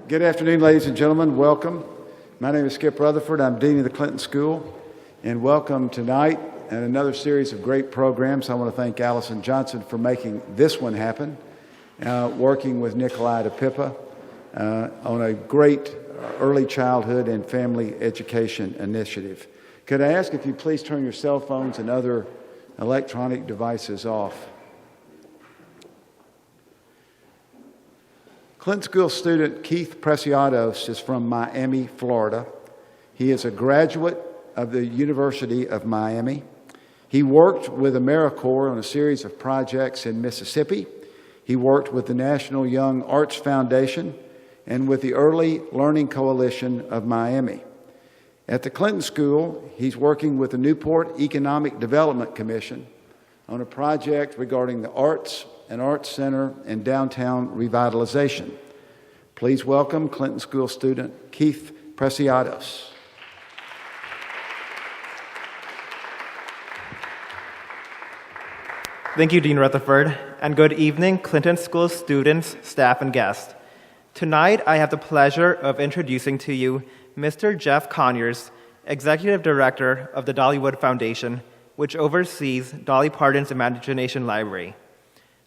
Good afternoon, ladies and gentlemen. Welcome. My name is Skip Rutherford. I'm Dean of the Clinton School. And welcome tonight and another series of great programs. I want to thank Allison Johnson for making this one happen, working with Nikolai DePippa on a great early childhood and family education initiative. Could I ask if you please turn your cell phones and other electronic devices off? Clinton School student Keith Preciados is from Miami, Florida. He is a graduate of the University of Miami. He worked with AmeriCorps on a series of projects in Mississippi. He worked with the National Young Arts Foundation and with the Early Learning Coalition of Miami. At the Clinton School, he's working with the Newport Economic Development Commission on a project regarding the arts, an arts center, and downtown revitalization. Please welcome Clinton School student Keith Preciados. Thank you, Dean Rutherford, and good evening, Clinton School students, staff, and guests. Tonight, I have the pleasure of introducing to you Mr. Jeff Conyers, Executive Director of the Dollywood Foundation, which oversees Dolly Parton's Imagination Library.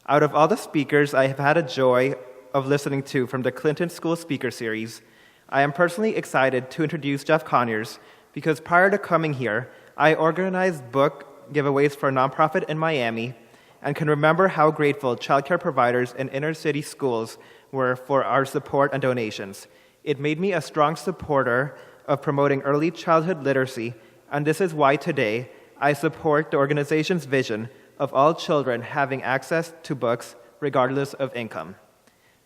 Out of all the speakers I have had a joy of listening to from the Clinton School Speaker Series, I am personally excited to introduce Jeff Conyers because prior to coming here, I organized book giveaways for a nonprofit in Miami and can remember how grateful childcare providers in inner-city schools were for our support and donations. It made me a strong supporter of promoting early childhood literacy, and this is why today I support the organization's vision of all children having access to books regardless of income.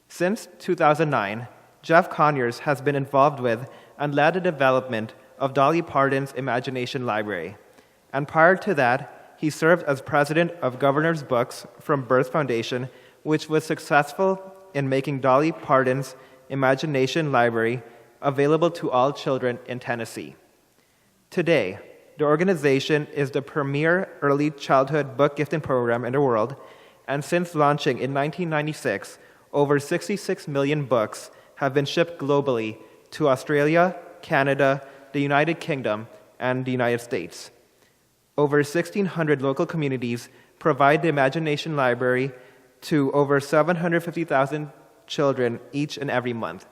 Since 2009, Jeff Conyers has been involved with and led the development of Dolly Parton's Imagination Library. And prior to that, he served as president of Governor's Books from Birth Foundation, which was successful in making Dolly Parton's Imagination Library available to all children in Tennessee. Today, the organization is the premier early childhood book gifting program in the world, and since launching in 1996, over 66 million books have been shipped globally to Australia, Canada, the United Kingdom, and the United States. Over 1,600 local communities provide the Imagination Library to over 750,000 children each and every month.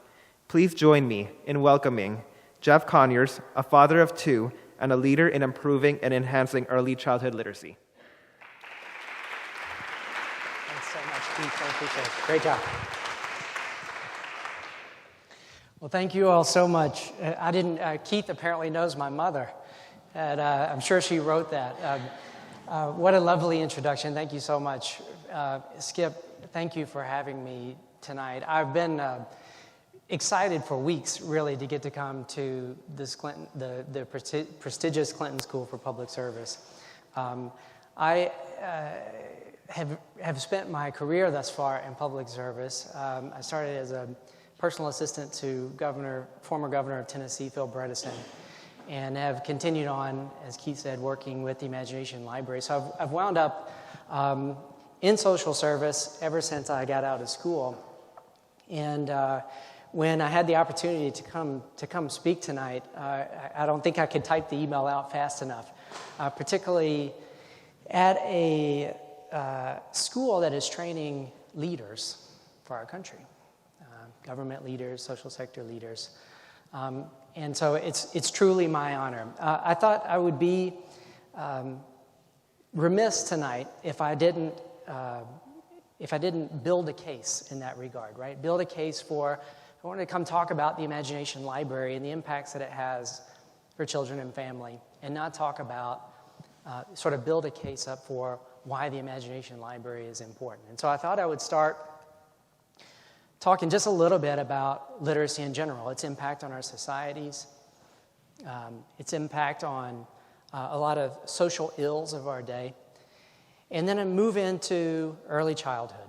Please join me in welcoming Jeff Conyers, a father of two and a leader in improving and enhancing early childhood literacy. Thanks so much, Keith. I appreciate it. Great job. Well, thank you all so much. Keith apparently knows my mother, and I'm sure she wrote that. What a lovely introduction. Thank you so much. Skip, thank you for having me tonight. I've been excited for weeks, really, to get to come to this the prestigious Clinton School for Public Service. I have spent my career thus far in public service. I started as a personal assistant to former Governor of Tennessee, Phil Bredesen, and have continued on, as Keith said, working with the Imagination Library. So I've wound up in social service ever since I got out of school. And when I had the opportunity to come speak tonight, I don't think I could type the email out fast enough, particularly at a school that is training leaders for our country, government leaders, social sector leaders. And so it's truly my honor. I thought I would be remiss tonight if I didn't build a case in that regard, right? Build a case for, I wanted to come talk about the Imagination Library and the impacts that it has for children and family, and not talk about, sort of build a case up for why the Imagination Library is important. And so I thought I would start talking just a little bit about literacy in general, its impact on our societies, its impact on a lot of social ills of our day, and then I move into early childhood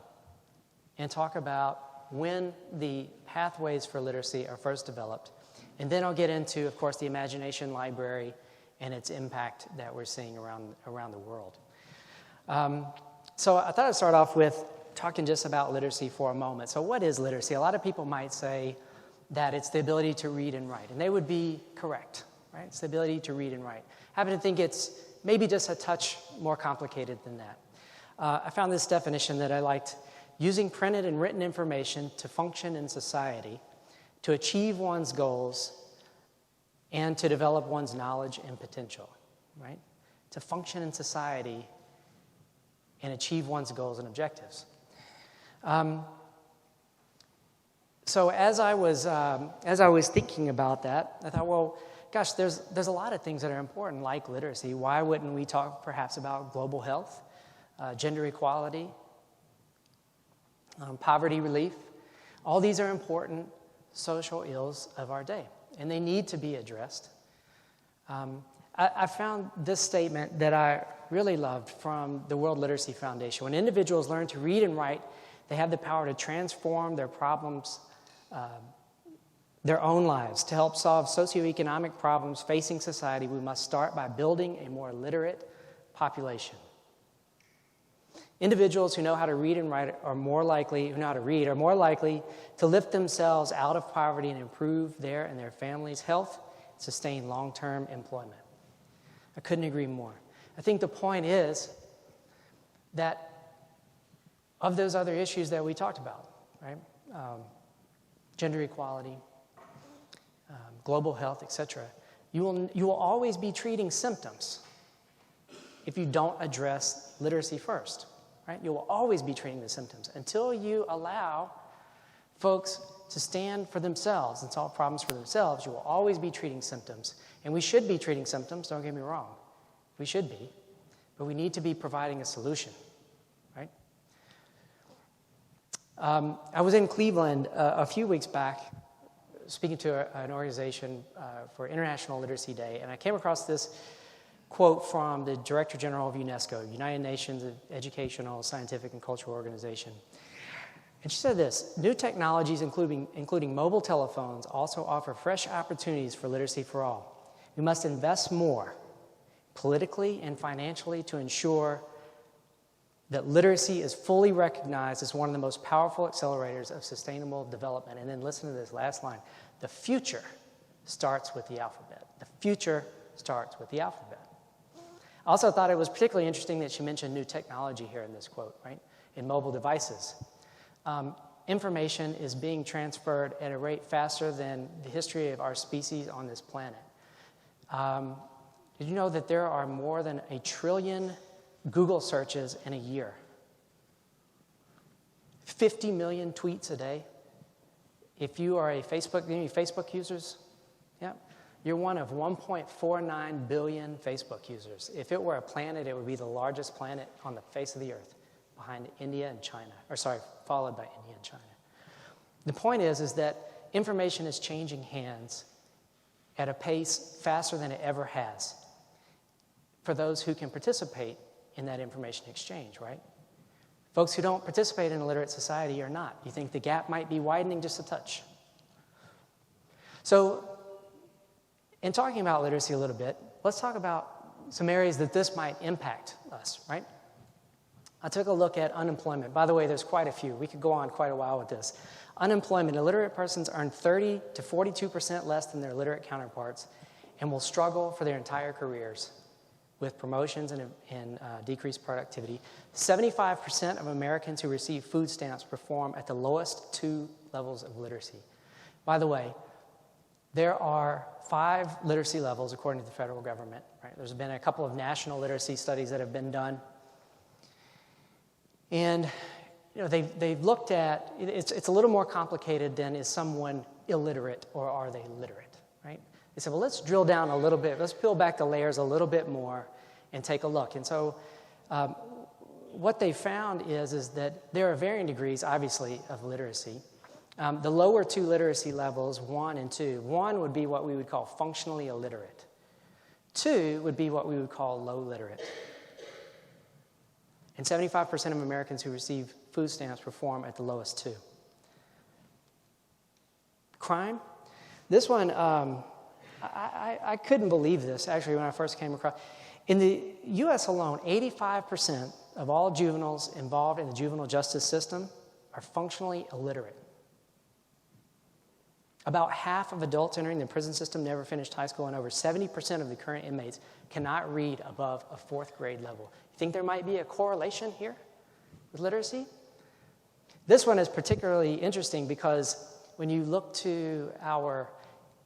and talk about when the pathways for literacy are first developed. And then I'll get into, of course, the Imagination Library and its impact that we're seeing around the world. So I thought I'd start off with talking just about literacy for a moment. So what is literacy? A lot of people might say that it's the ability to read and write. And they would be correct, right? It's the ability to read and write. I happen to think it's maybe just a touch more complicated than that. I found this definition that I liked: using printed and written information to function in society, to achieve one's goals, and to develop one's knowledge and potential, right? To function in society and achieve one's goals and objectives. So as I was thinking about that, I thought, well, gosh, there's a lot of things that are important, like literacy. Why wouldn't we talk perhaps about global health, gender equality, poverty relief? All these are important social ills of our day, and they need to be addressed. I found this statement that I really loved from the World Literacy Foundation. When individuals learn to read and write, they have the power to transform their problems, their own lives. To help solve socioeconomic problems facing society, we must start by building a more literate population. Individuals who know how to read and write are more likely to lift themselves out of poverty and improve their and their families' health and sustain long-term employment. I couldn't agree more. I think the point is that of those other issues that we talked about, right? Gender equality, global health, etc. You will always be treating symptoms if you don't address literacy first, right? You will always be treating the symptoms until you allow folks to stand for themselves and solve problems for themselves. You will always be treating symptoms, and we should be treating symptoms. Don't get me wrong, we should be, but we need to be providing a solution, right? I was in Cleveland a few weeks back speaking to an organization for International Literacy Day, and I came across this quote from the Director General of UNESCO, United Nations Educational, Scientific, and Cultural Organization. And she said this: new technologies, including mobile telephones, also offer fresh opportunities for literacy for all. We must invest more politically and financially to ensure that literacy is fully recognized as one of the most powerful accelerators of sustainable development. And then listen to this last line: the future starts with the alphabet. The future starts with the alphabet. I also thought it was particularly interesting that she mentioned new technology here in this quote, right? In mobile devices. Information is being transferred at a rate faster than the history of our species on this planet. Did you know that there are more than 1 trillion Google searches in a year? 50 million tweets a day. If you are a Facebook users, yeah, you're one of 1.49 billion Facebook users. If it were a planet, it would be the largest planet on the face of the earth, behind India and China, followed by India and China. The point is that information is changing hands at a pace faster than it ever has for those who can participate in that information exchange, right? Folks who don't participate in a literate society are not. You think the gap might be widening just a touch. So, in talking about literacy a little bit, let's talk about some areas that this might impact us, right? I took a look at unemployment. By the way, there's quite a few. We could go on quite a while with this. Unemployment. Illiterate persons earn 30 to 42% less than their literate counterparts and will struggle for their entire careers with promotions and decreased productivity. 75% of Americans who receive food stamps perform at the lowest 2 levels of literacy. By the way, there are 5 literacy levels according to the federal government. Right? There's been a couple of national literacy studies that have been done. And they've looked at, it's a little more complicated than is someone illiterate or are they literate, right? They said, well, let's drill down a little bit. Let's peel back the layers a little bit more and take a look. And so what they found is that there are varying degrees, obviously, of literacy. The lower 2 literacy levels, 1 and 2. 1 would be what we would call functionally illiterate. 2 would be what we would call low literate. And 75% of Americans who receive food stamps perform at the lowest 2. Crime. This one, I couldn't believe this, actually, when I first came across. In the U.S. alone, 85% of all juveniles involved in the juvenile justice system are functionally illiterate. About half of adults entering the prison system never finished high school, and over 70% of the current inmates cannot read above a 4th grade level. You think there might be a correlation here with literacy? This one is particularly interesting because when you look to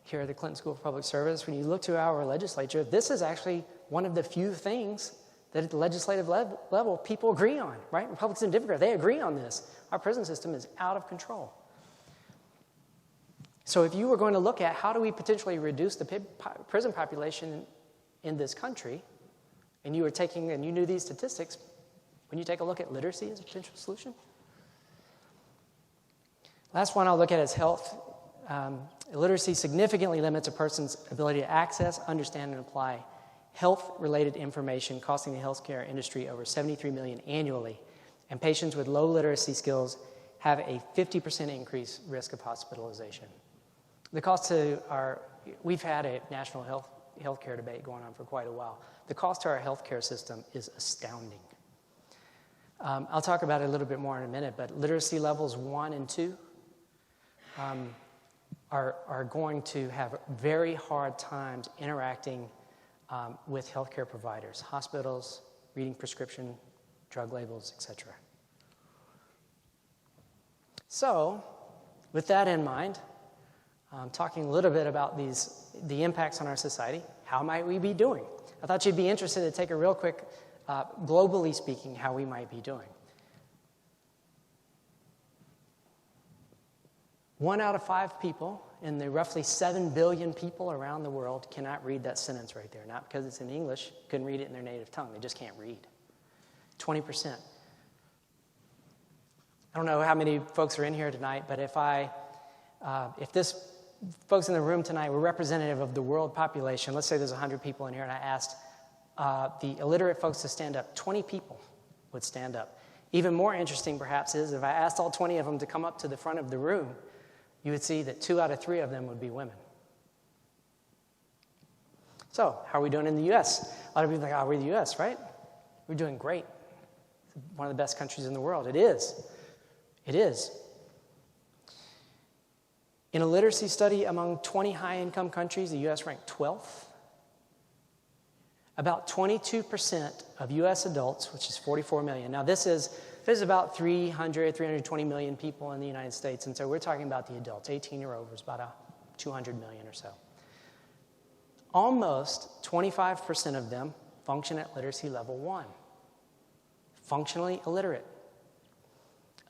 here at the Clinton School of Public Service, when you look to our legislature, this is actually one of the few things that at the legislative level people agree on, right? Republicans and Democrats, they agree on this. Our prison system is out of control. So if you were going to look at how do we potentially reduce the prison population in this country, and you knew these statistics, when you take a look at literacy as a potential solution? Last one I'll look at is health. Illiteracy significantly limits a person's ability to access, understand, and apply health-related information, costing the healthcare industry over $73 million annually. And patients with low literacy skills have a 50% increased risk of hospitalization. The cost we've had a national healthcare debate going on for quite a while. The cost to our healthcare system is astounding. I'll talk about it a little bit more in a minute, but literacy levels 1 and 2 are going to have very hard times interacting with healthcare providers, hospitals, reading prescription drug labels, etc. So, with that in mind, talking a little bit about the impacts on our society, how might we be doing? I thought you'd be interested to take a real quick, globally speaking, how we might be doing. 1 out of 5 people in the roughly 7 billion people around the world cannot read that sentence right there. Not because it's in English, couldn't read it in their native tongue. They just can't read. 20%. I don't know how many folks are in here tonight, but if this folks in the room tonight were representative of the world population, let's say there's 100 people in here, and I asked the illiterate folks to stand up, 20 people would stand up. Even more interesting, perhaps, is if I asked all 20 of them to come up to the front of the room, you would see that 2 out of 3 of them would be women. So, how are we doing in the U.S.? A lot of people think, we're the U.S., right? We're doing great. It's one of the best countries in the world. It is. It is. In a literacy study among 20 high-income countries, the U.S. ranked 12th. About 22% of U.S. adults, which is 44 million. Now, there's about 320 million people in the United States, and so we're talking about the adults. 18-year-old is about 200 million or so. Almost 25% of them function at literacy level 1, functionally illiterate.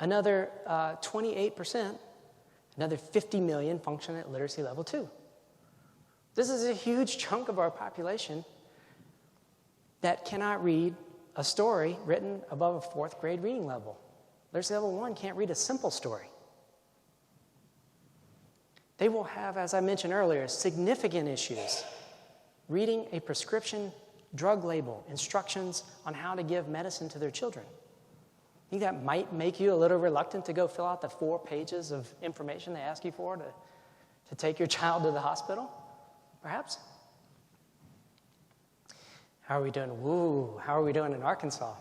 Another 28%, another 50 million function at literacy level 2. This is a huge chunk of our population that cannot read a story written above a 4th grade reading level. Literacy level 1 can't read a simple story. They will have, as I mentioned earlier, significant issues reading a prescription drug label, instructions on how to give medicine to their children. I think that might make you a little reluctant to go fill out the 4 pages of information they ask you for to take your child to the hospital, perhaps? How are we doing? How are we doing in Arkansas?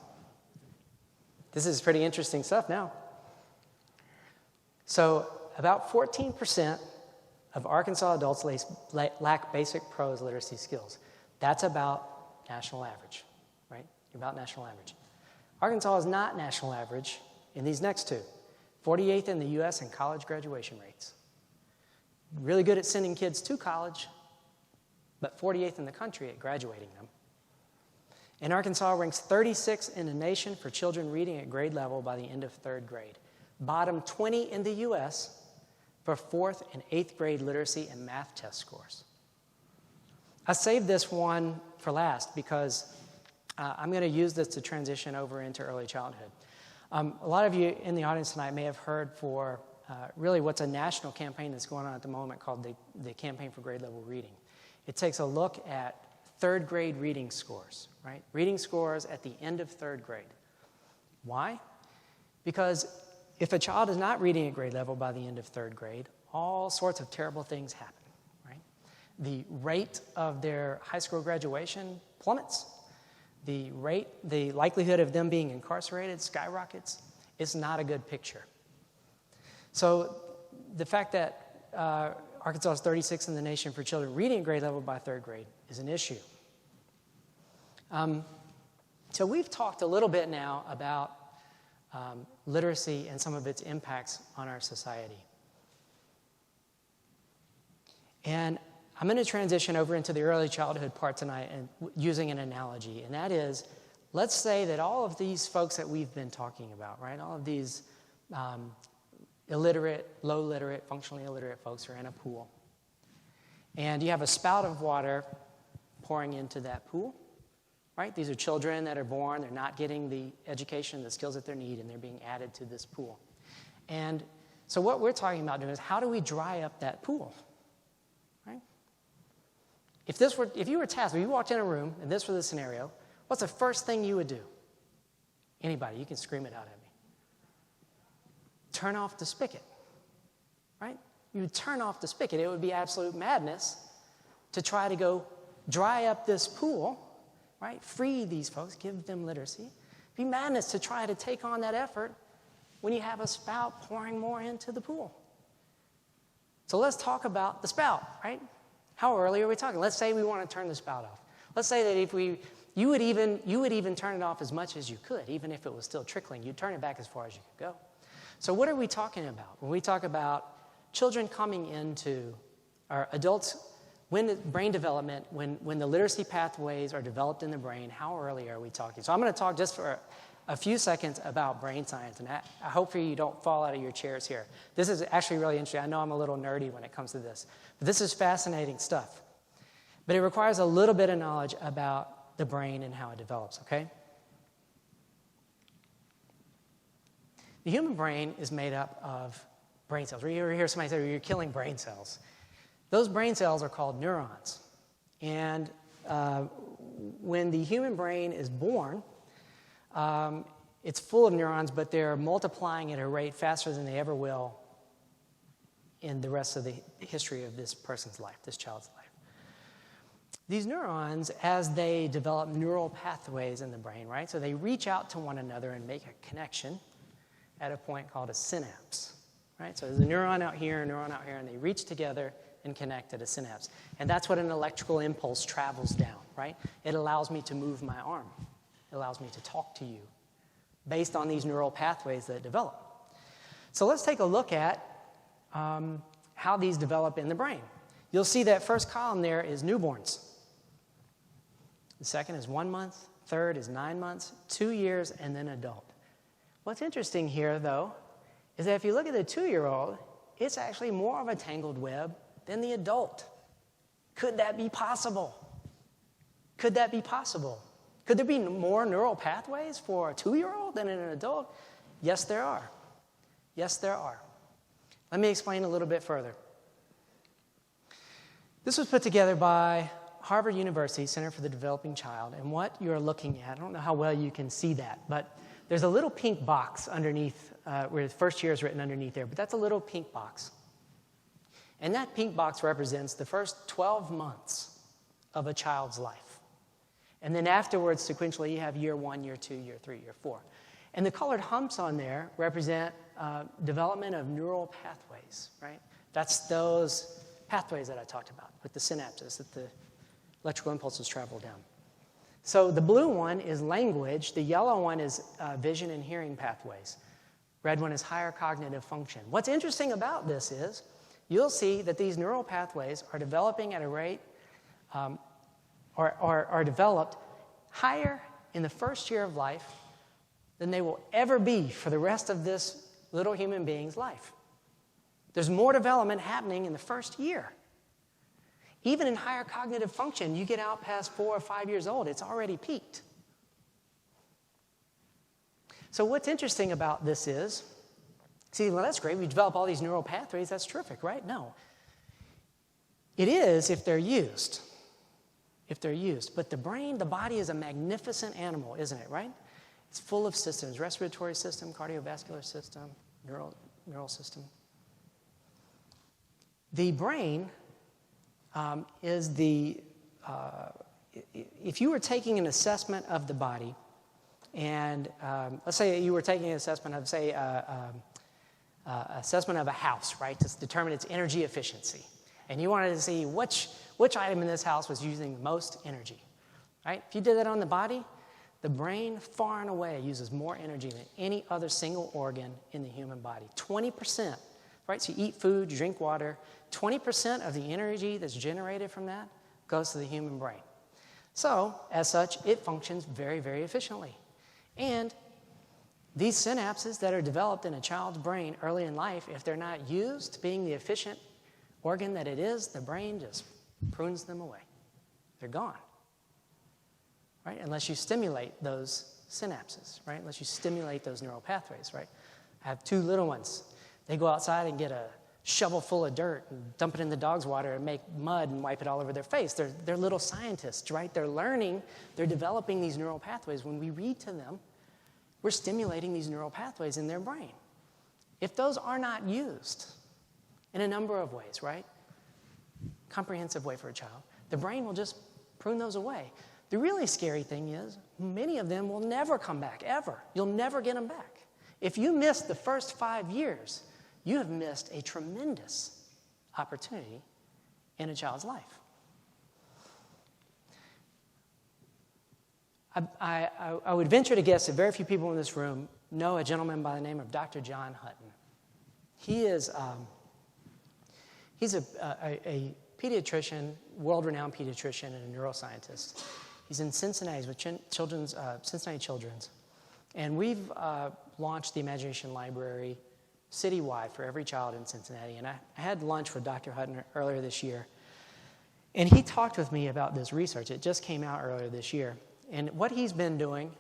This is pretty interesting stuff now. So about 14% of Arkansas adults lack basic prose literacy skills. That's about national average, right? About national average. Arkansas is not national average in these next 2. 48th in the U.S. in college graduation rates. Really good at sending kids to college, but 48th in the country at graduating them. And Arkansas ranks 36th in the nation for children reading at grade level by the end of 3rd grade. Bottom 20 in the U.S. for 4th and 8th grade literacy and math test scores. I saved this one for last because I'm going to use this to transition over into early childhood. A lot of you in the audience tonight may have heard for really what's a national campaign that's going on at the moment called the Campaign for Grade Level Reading. It takes a look at 3rd grade reading scores, right? Reading scores at the end of 3rd grade. Why? Because if a child is not reading at grade level by the end of 3rd grade, all sorts of terrible things happen, right? The rate of their high school graduation plummets. The likelihood of them being incarcerated skyrockets. It's not a good picture. So the fact that our Arkansas is 36th in the nation for children reading at grade level by third grade is an issue. So we've talked a little bit now about literacy and some of its impacts on our society. And I'm going to transition over into the early childhood part tonight and using an analogy. And that is, let's say that all of these folks that we've been talking about, right, all of these illiterate, low literate, functionally illiterate folks are in a pool. And you have a spout of water pouring into that pool, right? These are children that are born, they're not getting the education, the skills that they need, and they're being added to this pool. And so what we're talking about doing is, how do we dry up that pool, right? If you were tasked, if you walked in a room and this were the scenario, what's the first thing you would do? Anybody, you can scream it out at me. Turn off the spigot, right? You would turn off the spigot. It would be absolute madness to try to go dry up this pool, right? Free these folks, give them literacy. It'd be madness to try to take on that effort when you have a spout pouring more into the pool. So let's talk about the spout, right? How early are we talking? Let's say we want to turn the spout off. Let's say that if you would even turn it off as much as you could, even if it was still trickling. You'd turn it back as far as you could go. So what are we talking about? When we talk about children coming into, or adults, when the brain development, when the literacy pathways are developed in the brain, how early are we talking? So I'm going to talk just for a few seconds about brain science, and I hope you don't fall out of your chairs here. This is actually really interesting. I know I'm a little nerdy when it comes to this, but this is fascinating stuff. But it requires a little bit of knowledge about the brain and how it develops, okay? The human brain is made up of brain cells. You ever hear somebody say, you're killing brain cells. Those brain cells are called neurons. And when the human brain is born, it's full of neurons, but they're multiplying at a rate faster than they ever will in the rest of the history of this person's life, this child's life. These neurons, as they develop neural pathways in the brain, right? So they reach out to one another and make a connection at a point called a synapse, right? So there's a neuron out here, and they reach together and connect at a synapse. And that's what an electrical impulse travels down, right? It allows me to move my arm. It allows me to talk to you based on these neural pathways that develop. So let's take a look at how these develop in the brain. You'll see that first column there is newborns. The second is 1 month, third is 9 months, 2 years, and then adult. What's interesting here, though, is that if you look at the 2-year-old, it's actually more of a tangled web than the adult. Could that be possible? Could that be possible? Could there be more neural pathways for a 2-year-old than in an adult? Yes, there are. Yes, there are. Let me explain a little bit further. This was put together by Harvard University Center for the Developing Child, and what you're looking at, I don't know how well you can see that, but there's a little pink box underneath where the first year is written underneath there, but that's a little pink box. And that pink box represents the first 12 months of a child's life. And then afterwards, sequentially, you have year 1, year 2, year 3, year 4. And the colored humps on there represent development of neural pathways, right? That's those pathways that I talked about with the synapses that the electrical impulses travel down. So the blue one is language. The yellow one is vision and hearing pathways. Red one is higher cognitive function. What's interesting about this is you'll see that these neural pathways are developing at a rate are developed higher in the first year of life than they will ever be for the rest of this little human being's life. There's more development happening in the first year. Even in higher cognitive function, you get out past 4 or 5 years old, it's already peaked. So what's interesting about this is, see, well, that's great. We develop all these neural pathways. That's terrific, right? No. It is if they're used. If they're used. But the brain, the body is a magnificent animal, isn't it, right? It's full of systems, respiratory system, cardiovascular system, neural system. The brain is the, if you were taking an assessment of the body, and let's say you were taking an assessment of, say, assessment of a house, right, to determine its energy efficiency. and you wanted to see which item in this house was using the most energy, right? If you did that on the body, the brain far and away uses more energy than any other single organ in the human body. 20%, right? So you eat food, you drink water, 20% of the energy that's generated from that goes to the human brain. So, as such, it functions very, very efficiently. And these synapses that are developed in a child's brain early in life, if they're not used, being the efficient organ that it is, the brain just prunes them away. They're gone, right? Unless you stimulate those synapses, right? Unless you stimulate those neural pathways, right? I have 2 little ones. They go outside and get a shovel full of dirt and dump it in the dog's water and make mud and wipe it all over their face. They're little scientists, right? They're learning, they're developing these neural pathways. When we read to them, we're stimulating these neural pathways in their brain. If those are not used in a number of ways, right? Comprehensive way for a child, the brain will just prune those away. The really scary thing is many of them will never come back, ever. You'll never get them back. If you miss the first 5 years, you have missed a tremendous opportunity in a child's life. I would venture to guess that very few people in this room know a gentleman by the name of Dr. John Hutton. He's a pediatrician, world-renowned pediatrician and a neuroscientist. He's in Cincinnati, he's with Cincinnati Children's. And we've launched the Imagination Library citywide for every child in Cincinnati. And I had lunch with Dr. Hutton earlier this year. And he talked with me about this research. It just came out earlier this year. And what he's been doing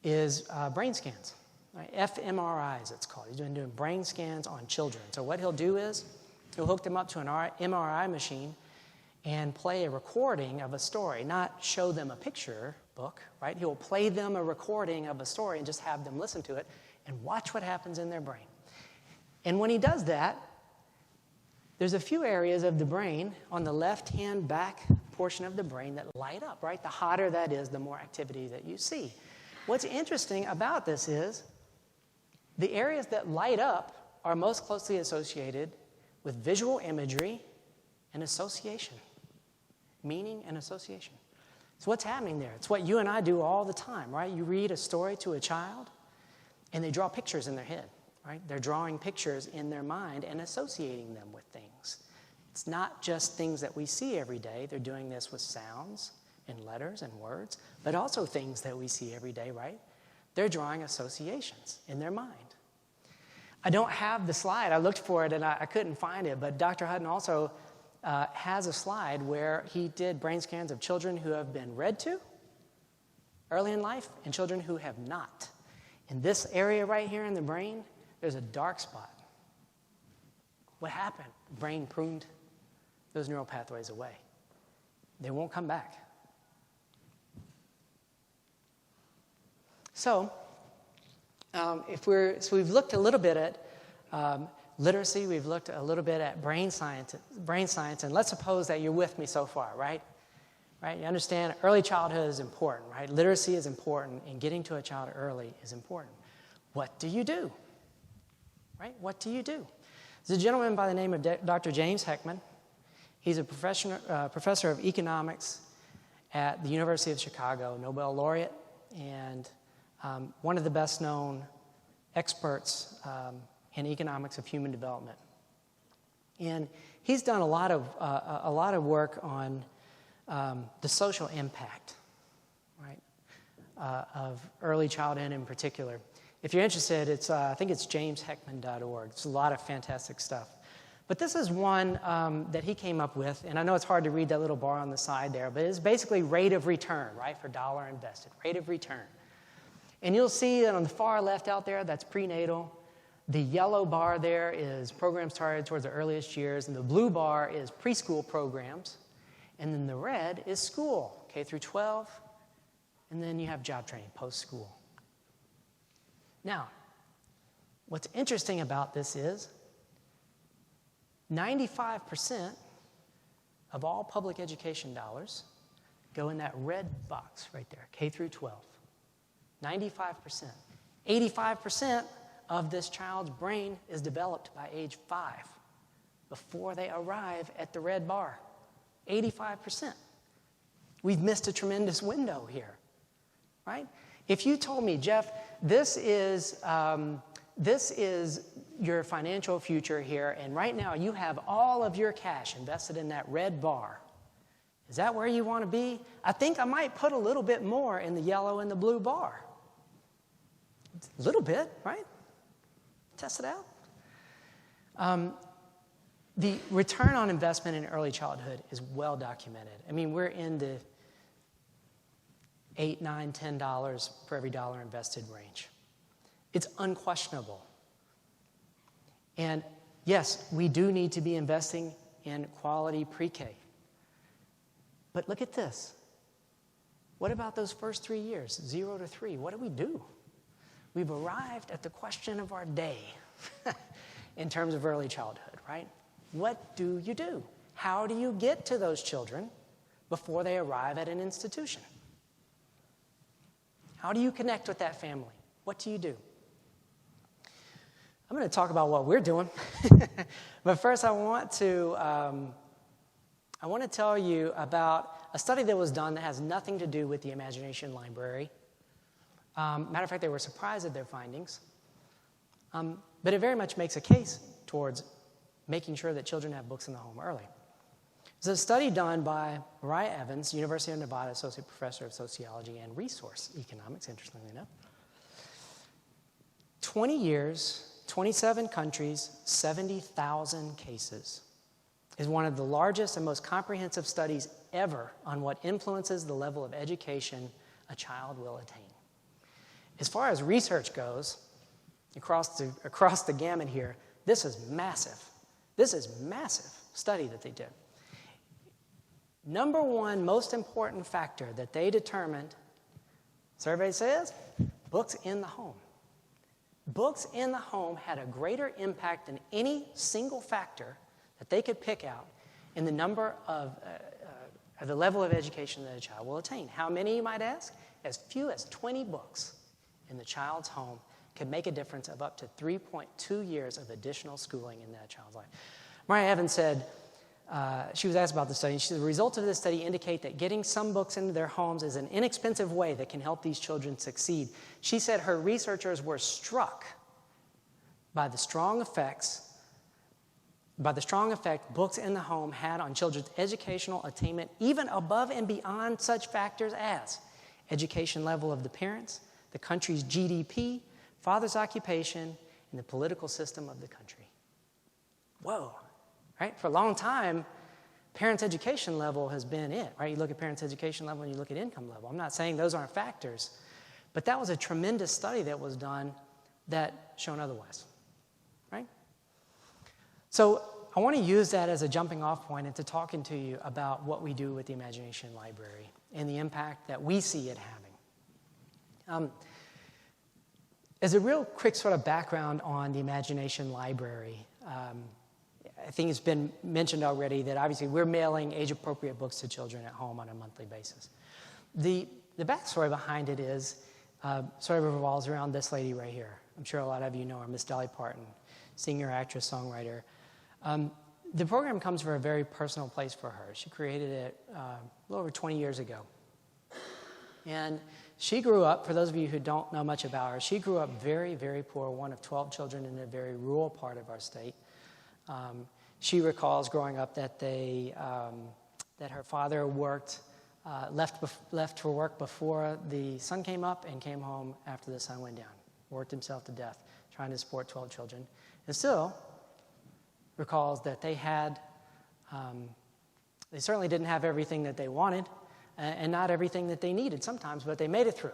is brain scans, right? fMRIs, it's called. He's been doing brain scans on children. So what he'll do is he'll hook them up to an MRI machine and play a recording of a story, not show them a picture book, right? He'll play them a recording of a story and just have them listen to it and watch what happens in their brain. And when he does that, there's a few areas of the brain on the left-hand back portion of the brain that light up, right? The hotter that is, the more activity that you see. What's interesting about this is the areas that light up are most closely associated with visual imagery and association, meaning and association. So what's happening there? It's what you and I do all the time, right? You read a story to a child, and they draw pictures in their head, right? They're drawing pictures in their mind and associating them with things. It's not just things that we see every day. They're doing this with sounds and letters and words, but also things that we see every day, right? They're drawing associations in their mind. I don't have the slide. I looked for it, and I couldn't find it, but Dr. Hutton also has a slide where he did brain scans of children who have been read to early in life and children who have not. In this area right here in the brain, there's a dark spot. What happened? The brain pruned those neural pathways away. They won't come back. So, we've looked a little bit at literacy, we've looked a little bit at brain science, and let's suppose that you're with me so far, right? Right? You understand early childhood is important, right? Literacy is important, and getting to a child early is important. What do you do? Right? What do you do? There's a gentleman by the name of Dr. James Heckman. He's a professor of economics at the University of Chicago, Nobel laureate, and one of the best-known experts in economics of human development. And he's done a lot of work on the social impact, right, of early childhood in particular. If you're interested, I think it's jamesheckman.org. It's a lot of fantastic stuff. But this is one that he came up with, and I know it's hard to read that little bar on the side there, but it's basically rate of return, right, for dollar invested, rate of return. And you'll see that on the far left out there, that's prenatal. The yellow bar there is programs targeted towards the earliest years, and the blue bar is preschool programs. And then the red is school, K through 12, and then you have job training, post-school. Now, what's interesting about this is 95% of all public education dollars go in that red box right there, K through 12. 95%. 85% of this child's brain is developed by age 5. before they arrive at the red bar. 85%. We've missed a tremendous window here, right? If you told me, Jeff, this is your financial future here, and right now you have all of your cash invested in that red bar. Is that where you want to be? I think I might put a little bit more in the yellow and the blue bar. A little bit, right? Test it out. The return on investment in early childhood is well documented. I mean, we're in the $8, $9, $10 for every dollar invested range. It's unquestionable. And yes, we do need to be investing in quality pre-K. But look at this. What about those first 3 years, 0 to 3? What do we do? We've arrived at the question of our day in terms of early childhood, right? What do you do? How do you get to those children before they arrive at an institution? How do you connect with that family? What do you do? I'm going to talk about what we're doing. But first I want to tell you about a study that was done that has nothing to do with the Imagination Library. Matter of fact, they were surprised at their findings. But it very much makes a case towards making sure that children have books in the home early. It's a study done by Mariah Evans, University of Nevada Associate Professor of Sociology and Resource Economics, interestingly enough. 20 years, 27 countries, 70,000 cases is one of the largest and most comprehensive studies ever on what influences the level of education a child will attain. As far as research goes, across the gamut here, this is massive. This is massive study that they did. Number one most important factor that they determined, survey says, books in the home. Books in the home had a greater impact than any single factor that they could pick out in the number of the level of education that a child will attain. How many, you might ask? As few as 20 books in the child's home could make a difference of up to 3.2 years of additional schooling in that child's life. Mariah Evans said, she was asked about the study. She said, the results of this study indicate that getting some books into their homes is an inexpensive way that can help these children succeed. She said her researchers were struck by the strong effect books in the home had on children's educational attainment, even above and beyond such factors as education level of the parents, the country's GDP, father's occupation, and the political system of the country. Whoa, right? For a long time, parents' education level has been it, right? You look at parents' education level and you look at income level. I'm not saying those aren't factors, but that was a tremendous study that was done that shown otherwise, right? So I want to use that as a jumping off point into talking to you about what we do with the Imagination Library and the impact that we see it having. As a real quick sort of background on the Imagination Library, I think it's been mentioned already that obviously we're mailing age-appropriate books to children at home on a monthly basis. The backstory behind it is sort of revolves around this lady right here. I'm sure a lot of you know her, Miss Dolly Parton, singer, actress, songwriter. The program comes from a very personal place for her. She created it a little over 20 years ago. And she grew up, for those of you who don't know much about her, she grew up very, very poor, one of 12 children in a very rural part of our state. She recalls growing up that that her father worked, left for work before the sun came up and came home after the sun went down. Worked himself to death, trying to support 12 children. And still recalls that they certainly didn't have everything that they wanted, and not everything that they needed sometimes, but they made it through.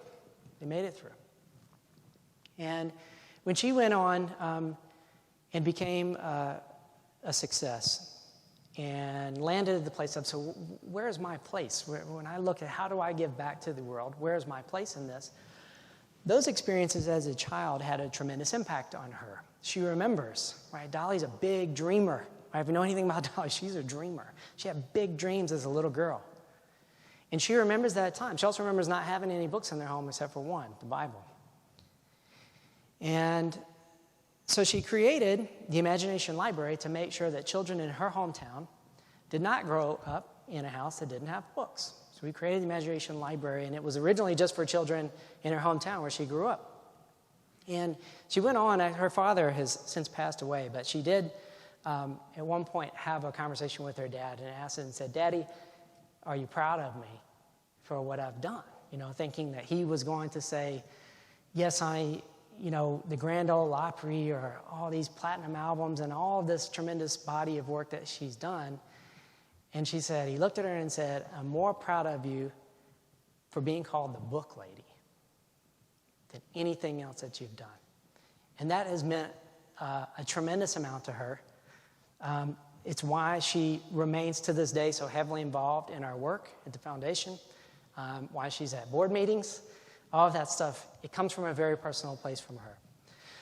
They made it through. And when she went on and became a success and landed at the place of, so where's my place? When I look at how do I give back to the world, where's my place in this? Those experiences as a child had a tremendous impact on her. She remembers, right? Dolly's a big dreamer. If you know anything about Dolly, she's a dreamer. She had big dreams as a little girl. And she remembers that time. She also remembers not having any books in their home except for one, the Bible. And So she created the Imagination Library to make sure that children in her hometown did not grow up in a house that didn't have books. So we created the Imagination Library, and it was originally just for children in her hometown where she grew up. And she went on, her father has since passed away, but she did at one point have a conversation with her dad and asked him and said, "Daddy, are you proud of me for what I've done?" You know, thinking that he was going to say, "Yes, the Grand Ole Opry or all these platinum albums and all this tremendous body of work that she's done." And she said, he looked at her and said, "I'm more proud of you for being called the book lady than anything else that you've done." And that has meant a tremendous amount to her. It's why she remains to this day so heavily involved in our work at the foundation, why she's at board meetings, all of that stuff. It comes from a very personal place from her.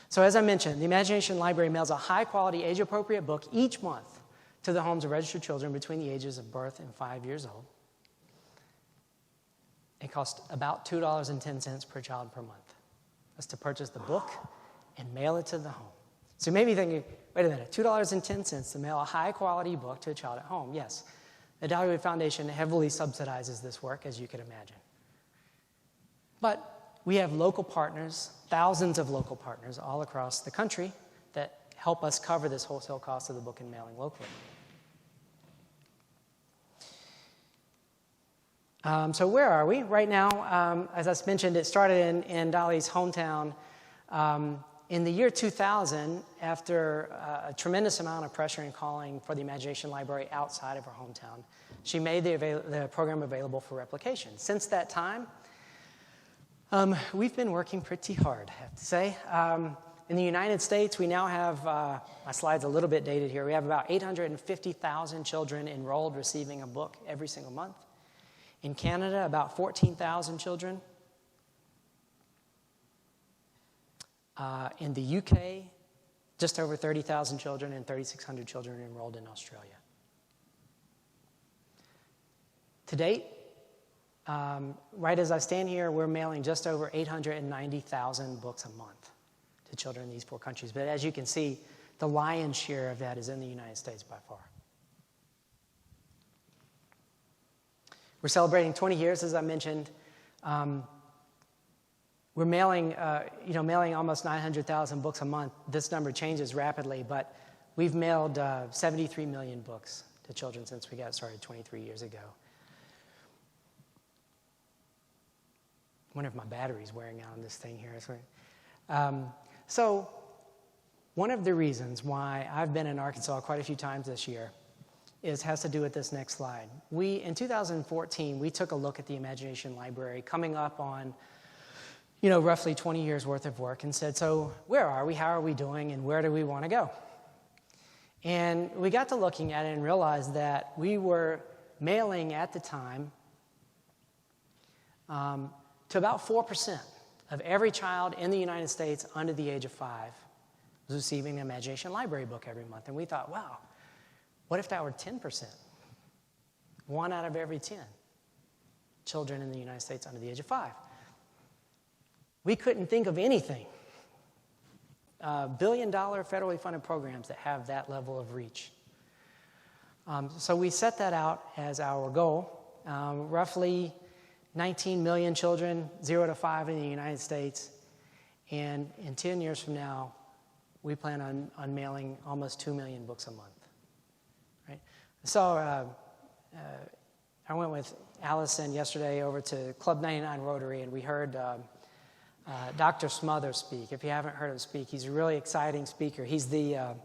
So as I mentioned, the Imagination Library mails a high-quality, age-appropriate book each month to the homes of registered children between the ages of birth and 5 years old. It costs about $2.10 per child per month. That's to purchase the book and mail it to the home. So you may be thinking, wait a minute, $2.10 to mail a high-quality book to a child at home. Yes, the Dolly Foundation heavily subsidizes this work, as you can imagine. But we have local partners, thousands of local partners all across the country that help us cover this wholesale cost of the book and mailing locally. So where are we? Right now, as I mentioned, it started in Dolly's hometown. In the year 2000, after a tremendous amount of pressure and calling for the Imagination Library outside of her hometown, she made the program available for replication. Since that time, we've been working pretty hard, I have to say. In the United States, we now have, my slide's a little bit dated here, we have about 850,000 children enrolled receiving a book every single month. In Canada, about 14,000 children. In the UK, just over 30,000 children and 3,600 children enrolled in Australia. To date, right as I stand here, we're mailing just over 890,000 books a month to children in these 4 countries. But as you can see, the lion's share of that is in the United States by far. We're celebrating 20 years, as I mentioned. We're mailing almost 900,000 books a month. This number changes rapidly, but we've mailed 73 million books to children since we got started 23 years ago. I wonder if my battery's wearing out on this thing here. So one of the reasons why I've been in Arkansas quite a few times this year has to do with this next slide. In 2014, we took a look at the Imagination Library coming up on roughly 20 years worth of work and said, so where are we, how are we doing, and where do we want to go? And we got to looking at it and realized that we were mailing at the time to about 4% of every child in the United States under the age of 5 was receiving an Imagination Library book every month. And we thought, wow, what if that were 10%? 1 out of every 10 children in the United States under the age of 5. We couldn't think of anything, billion-dollar federally funded programs that have that level of reach. So we set that out as our goal. Roughly 19 million children, 0 to 5 in the United States. And in 10 years from now, we plan on mailing almost 2 million books a month. Right? So I went with Allison yesterday over to Club 99 Rotary, and we heard Dr. Smothers speak. If you haven't heard him speak, he's a really exciting speaker. He's the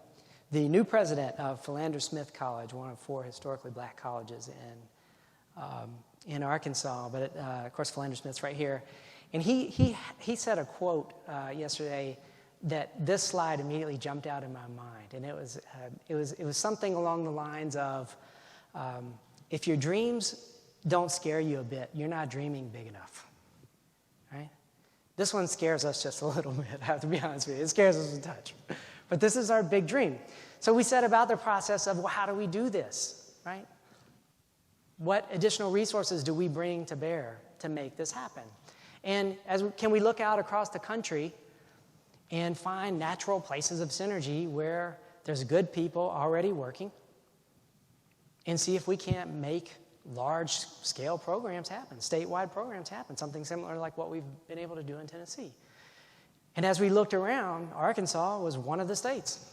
new president of Philander Smith College, one of 4 historically black colleges in Arkansas. But of course, Philander Smith's right here. And he said a quote yesterday that this slide immediately jumped out in my mind, and it was something along the lines of, if your dreams don't scare you a bit, you're not dreaming big enough, right? This one scares us just a little bit, I have to be honest with you. It scares us a touch. But this is our big dream. So we set about the process of, well, how do we do this, right? What additional resources do we bring to bear to make this happen? And can we look out across the country and find natural places of synergy where there's good people already working and see if we can't make large-scale programs happen, statewide programs happen, something similar like what we've been able to do in Tennessee. And as we looked around, Arkansas was one of the states.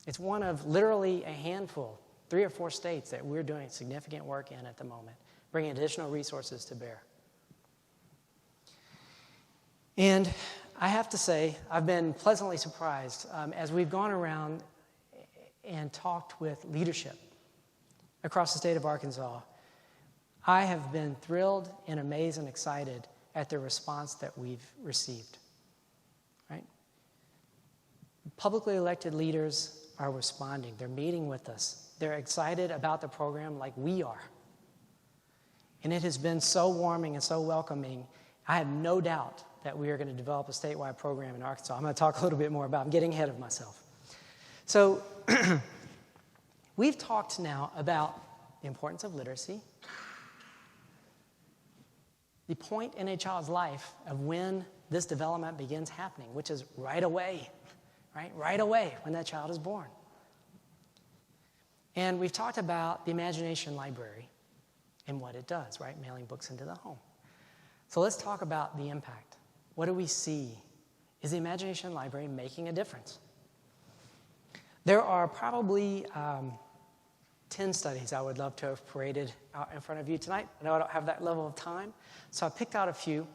It's one of literally a handful, 3 or 4 states that we're doing significant work in at the moment, bringing additional resources to bear. And I have to say, I've been pleasantly surprised as we've gone around and talked with leadership across the state of Arkansas. I have been thrilled and amazed and excited at the response that we've received. Right? Publicly elected leaders are responding. They're meeting with us. They're excited about the program like we are. And it has been so warming and so welcoming. I have no doubt that we are going to develop a statewide program in Arkansas. I'm going to talk a little bit more about it. I'm getting ahead of myself. So we've talked now about the importance of literacy, the point in a child's life of when this development begins happening, which is right away, right? Right away when that child is born. And we've talked about the Imagination Library and what it does, right? Mailing books into the home. So let's talk about the impact. What do we see? Is the Imagination Library making a difference? There are probably 10 studies I would love to have paraded out in front of you tonight. I know I don't have that level of time, so I picked out a few.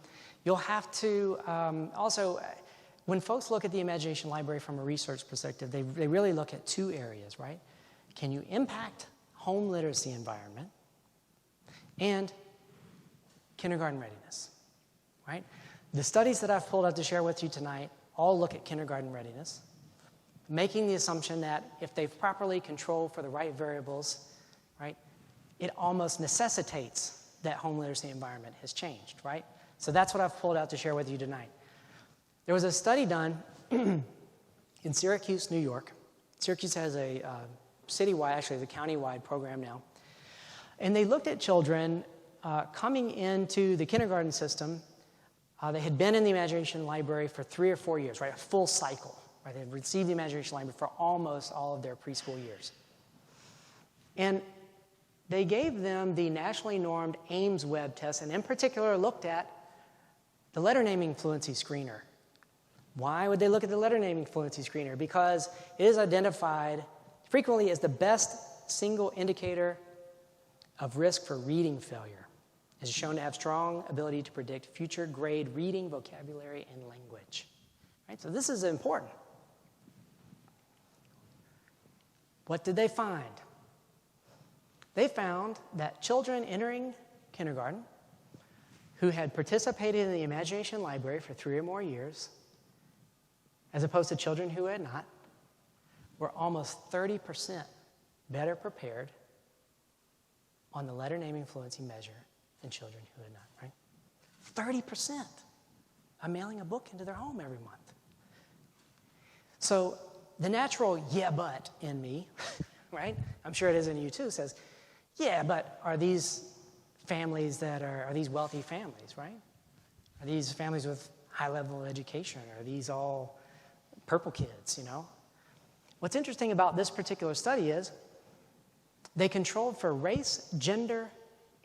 You'll have to also, when folks look at the Imagination Library from a research perspective, they really look at 2 areas, right? Can you impact home literacy environment and kindergarten readiness, right? The studies that I've pulled out to share with you tonight all look at kindergarten readiness, making the assumption that if they've properly controlled for the right variables, right, it almost necessitates that home literacy environment has changed, right? So that's what I've pulled out to share with you tonight. There was a study done in Syracuse, New York. Syracuse has a citywide, actually the county-wide program now. And they looked at children coming into the kindergarten system. They had been in the Imagination Library for 3 or 4 years, right, a full cycle. Right? They had received the Imagination Library for almost all of their preschool years. And they gave them the nationally normed Ames Web test, and in particular looked at the letter naming fluency screener. Why would they look at the letter naming fluency screener? Because it is identified frequently as the best single indicator of risk for reading failure. It is shown to have strong ability to predict future grade reading, vocabulary, and language. Right? So this is important. What did they find? They found that children entering kindergarten who had participated in the Imagination Library for 3 or more years, as opposed to children who had not, were almost 30% better prepared on the letter naming fluency measure than children who had not, right? 30% are mailing a book into their home every month. So the natural yeah but in me, right, I'm sure it is in you too, says, yeah, but are these families are these wealthy families, right? Are these families with high level of education? Are these all purple kids, you know? What's interesting about this particular study is they controlled for race, gender,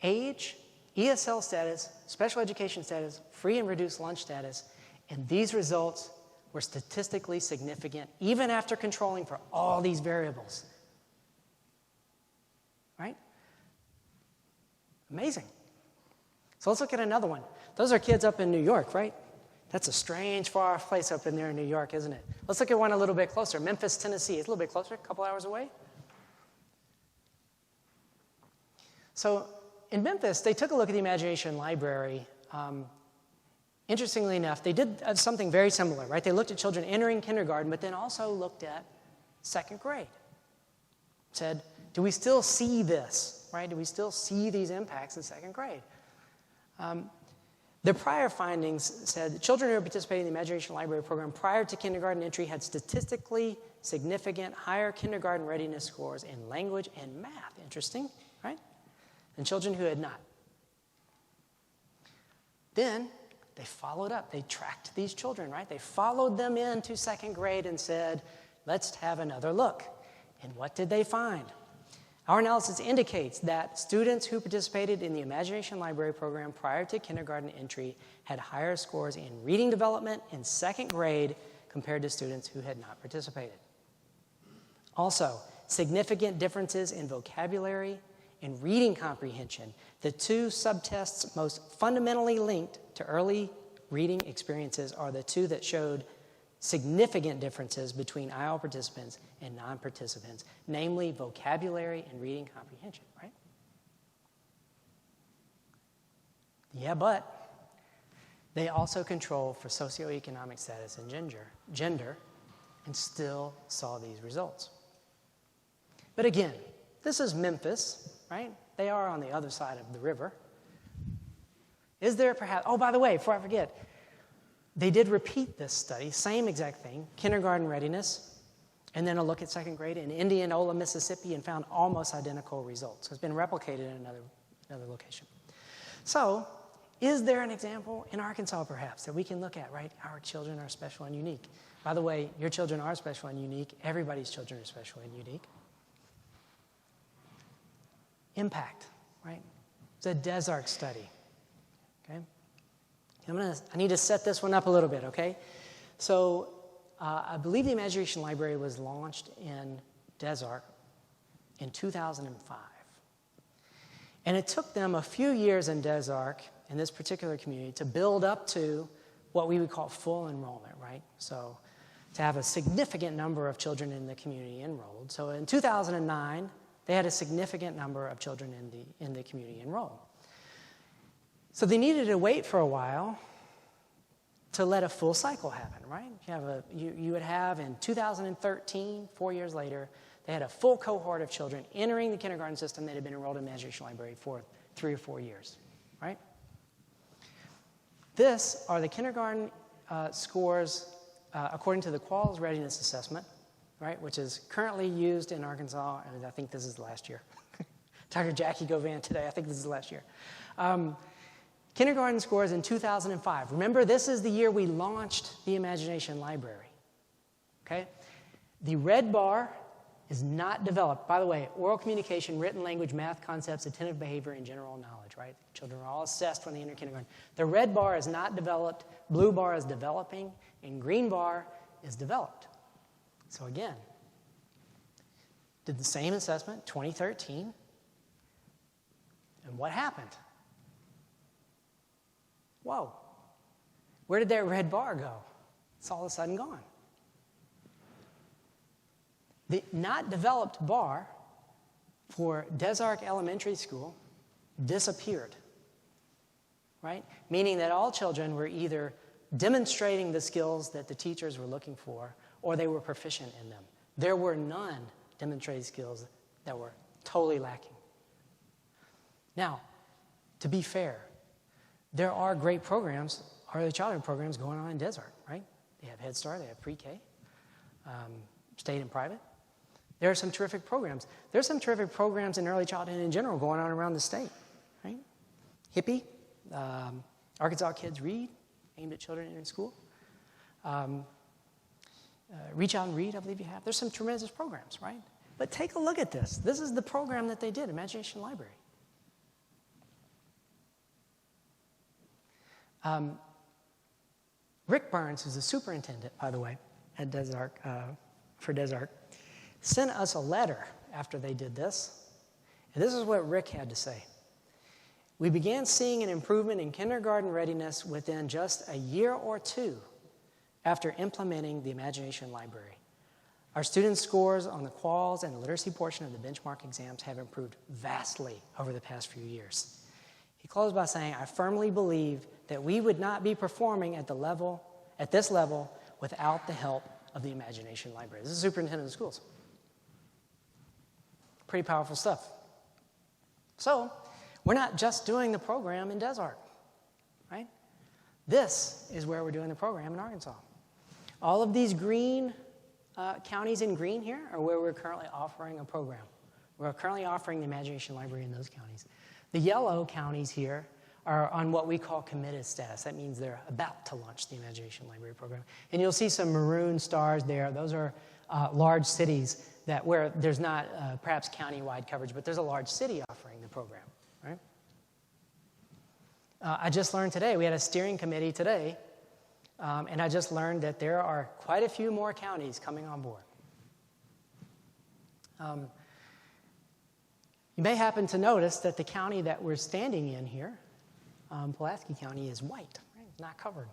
age, ESL status, special education status, free and reduced lunch status, and these results were statistically significant even after controlling for all these variables. Right? Amazing. So let's look at another one. Those are kids up in New York, right? That's a strange, far-off place up in there in New York, isn't it? Let's look at one a little bit closer. Memphis, Tennessee. It's a little bit closer, a couple hours away. So in Memphis, they took a look at the Imagination Library. Interestingly enough, they did something very similar, right? They looked at children entering kindergarten, but then also looked at 2nd grade. Said, do we still see this, right? Do we still see these impacts in 2nd grade? The prior findings said that children who participated in the Imagination Library program prior to kindergarten entry had statistically significant higher kindergarten readiness scores in language and math. Interesting, right? Than children who had not. Then They followed up. They tracked these children, right? They followed them into second grade and said, let's have another look. And what did they find? Our analysis indicates that students who participated in the Imagination Library program prior to kindergarten entry had higher scores in reading development in second grade compared to students who had not participated. Also, significant differences in vocabulary and reading comprehension, the two subtests most fundamentally linked to early reading experiences, are the two that showed significant differences between IL participants and non-participants, namely vocabulary and reading comprehension, right? Yeah, but they also control for socioeconomic status and gender, and still saw these results. But again, this is Memphis, right? They are on the other side of the river. Is there perhaps, oh, by the way, before I forget, they did repeat this study, same exact thing, kindergarten readiness, and then a look at second grade in Indianola, Mississippi, and found almost identical results. It's been replicated in another location. So, is there an example in Arkansas, perhaps, that we can look at, right? Our children are special and unique. By the way, your children are special and unique. Everybody's children are special and unique. Impact, right? It's a Desark study, okay? I need to set this one up a little bit, okay? So I believe the Imagination Library was launched in Desark in 2005. And it took them a few years in Desark, in this particular community, to build up to what we would call full enrollment, right? So to have a significant number of children in the community enrolled. So in 2009, they had a significant number of children in the community enrolled. So they needed to wait for a while to let a full cycle happen, right? You would have in 2013, 4 years later, they had a full cohort of children entering the kindergarten system that had been enrolled in the Imagination Library for 3 or 4 years, right? This are the kindergarten scores according to the Qualls Readiness Assessment, right, which is currently used in Arkansas, and I think this is last year. Dr. Jackie Govan today, I think this is last year. Kindergarten scores in 2005. Remember, this is the year we launched the Imagination Library, okay? The red bar is not developed. By the way, oral communication, written language, math concepts, attentive behavior, and general knowledge, right? Children are all assessed when they enter kindergarten. The red bar is not developed, blue bar is developing, and green bar is developed. So again, did the same assessment, 2013, and what happened? Whoa, where did that red bar go? It's all of a sudden gone. The not developed bar for Desark Elementary School disappeared, right? Meaning that all children were either demonstrating the skills that the teachers were looking for, or they were proficient in them. There were none demonstrated skills that were totally lacking. Now, to be fair, there are great programs, early childhood programs going on in Desark, right? They have Head Start, they have pre-K, state and private. There are some terrific programs. There's some terrific programs in early childhood in general going on around the state, right? Hippie, Arkansas Kids Read, aimed at children in school. Reach Out and Read, I believe you have. There's some tremendous programs, right? But take a look at this. This is the program that they did, Imagination Library. Rick Burns, who's the superintendent, by the way, at Desark, for Desark, sent us a letter after they did this. And this is what Rick had to say. We began seeing an improvement in kindergarten readiness within just a year or two after implementing the Imagination Library. Our students' scores on the quals and the literacy portion of the benchmark exams have improved vastly over the past few years. He closed by saying, I firmly believe that we would not be performing at this level without the help of the Imagination Library. This is the superintendent of schools. Pretty powerful stuff. So, we're not just doing the program in Desark, right? This is where we're doing the program in Arkansas. All of these green counties in green here are where we're currently offering a program. We're currently offering the Imagination Library in those counties. The yellow counties here are on what we call committed status. That means they're about to launch the Imagination Library program. And you'll see some maroon stars there. Those are large cities where there's not perhaps county-wide coverage, but there's a large city offering the program, right? I just learned today, we had a steering committee today, and I just learned that there are quite a few more counties coming on board. You may happen to notice that the county that we're standing in here, Pulaski County, is white, right? It's not covered.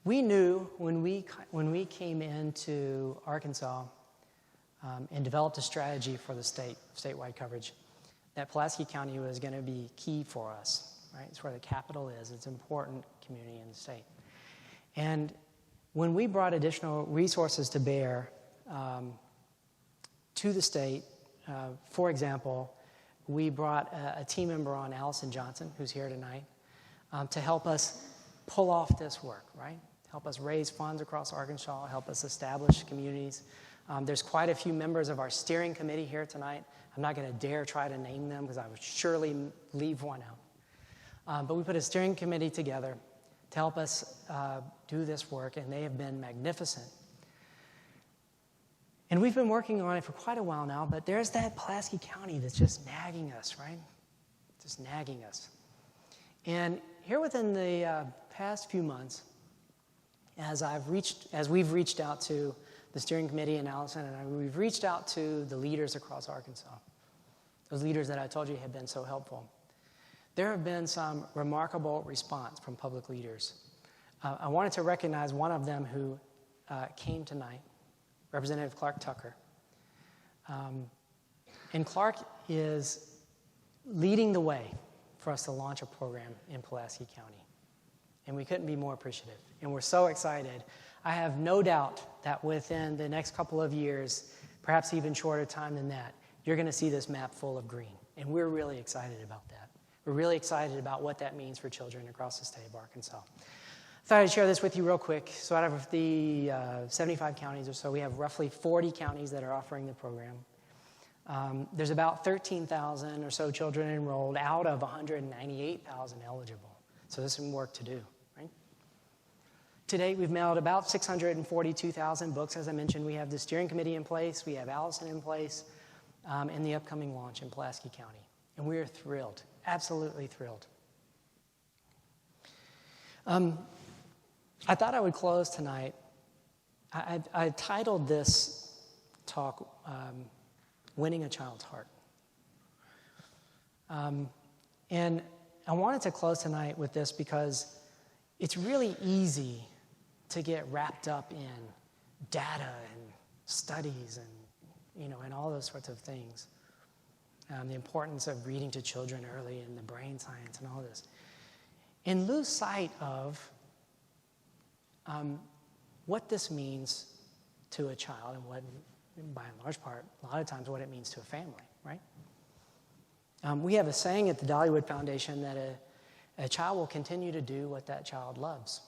We knew when we came into Arkansas and developed a strategy for the statewide coverage, that Pulaski County was going to be key for us, right? It's where the capital is. It's an important community in the state. And when we brought additional resources to bear to the state, for example, we brought a team member on, Allison Johnson, who's here tonight, to help us pull off this work, right? Help us raise funds across Arkansas, help us establish communities. There's quite a few members of our steering committee here tonight. I'm not going to dare try to name them because I would surely leave one out. But we put a steering committee together to help us do this work, and they have been magnificent. And we've been working on it for quite a while now, but there's that Pulaski County that's just nagging us, right? Just nagging us. And here within the past few months, as we've reached out to the steering committee and Allison, and we've reached out to the leaders across Arkansas, those leaders that I told you have been so helpful, there have been some remarkable response from public leaders. I wanted to recognize one of them who came tonight, Representative Clark Tucker. And Clark is leading the way for us to launch a program in Pulaski County. And we couldn't be more appreciative. And we're so excited. I have no doubt that within the next couple of years, perhaps even shorter time than that, you're going to see this map full of green. And we're really excited about that. We're really excited about what that means for children across the state of Arkansas. I thought I'd share this with you real quick. So out of the 75 counties or so, we have roughly 40 counties that are offering the program. There's about 13,000 or so children enrolled out of 198,000 eligible. So there's some work to do, right? To date, we've mailed about 642,000 books. As I mentioned, we have the steering committee in place. We have Allison in place and the upcoming launch in Pulaski County. And we are thrilled, absolutely thrilled. I thought I would close tonight. I titled this talk, Winning a Child's Heart. And I wanted to close tonight with this because it's really easy to get wrapped up in data and studies and all those sorts of things. The importance of reading to children early and the brain science and all this. And lose sight of what this means to a child and what, by and large part, a lot of times what it means to a family, right? We have a saying at the Dollywood Foundation that a child will continue to do what that child loves.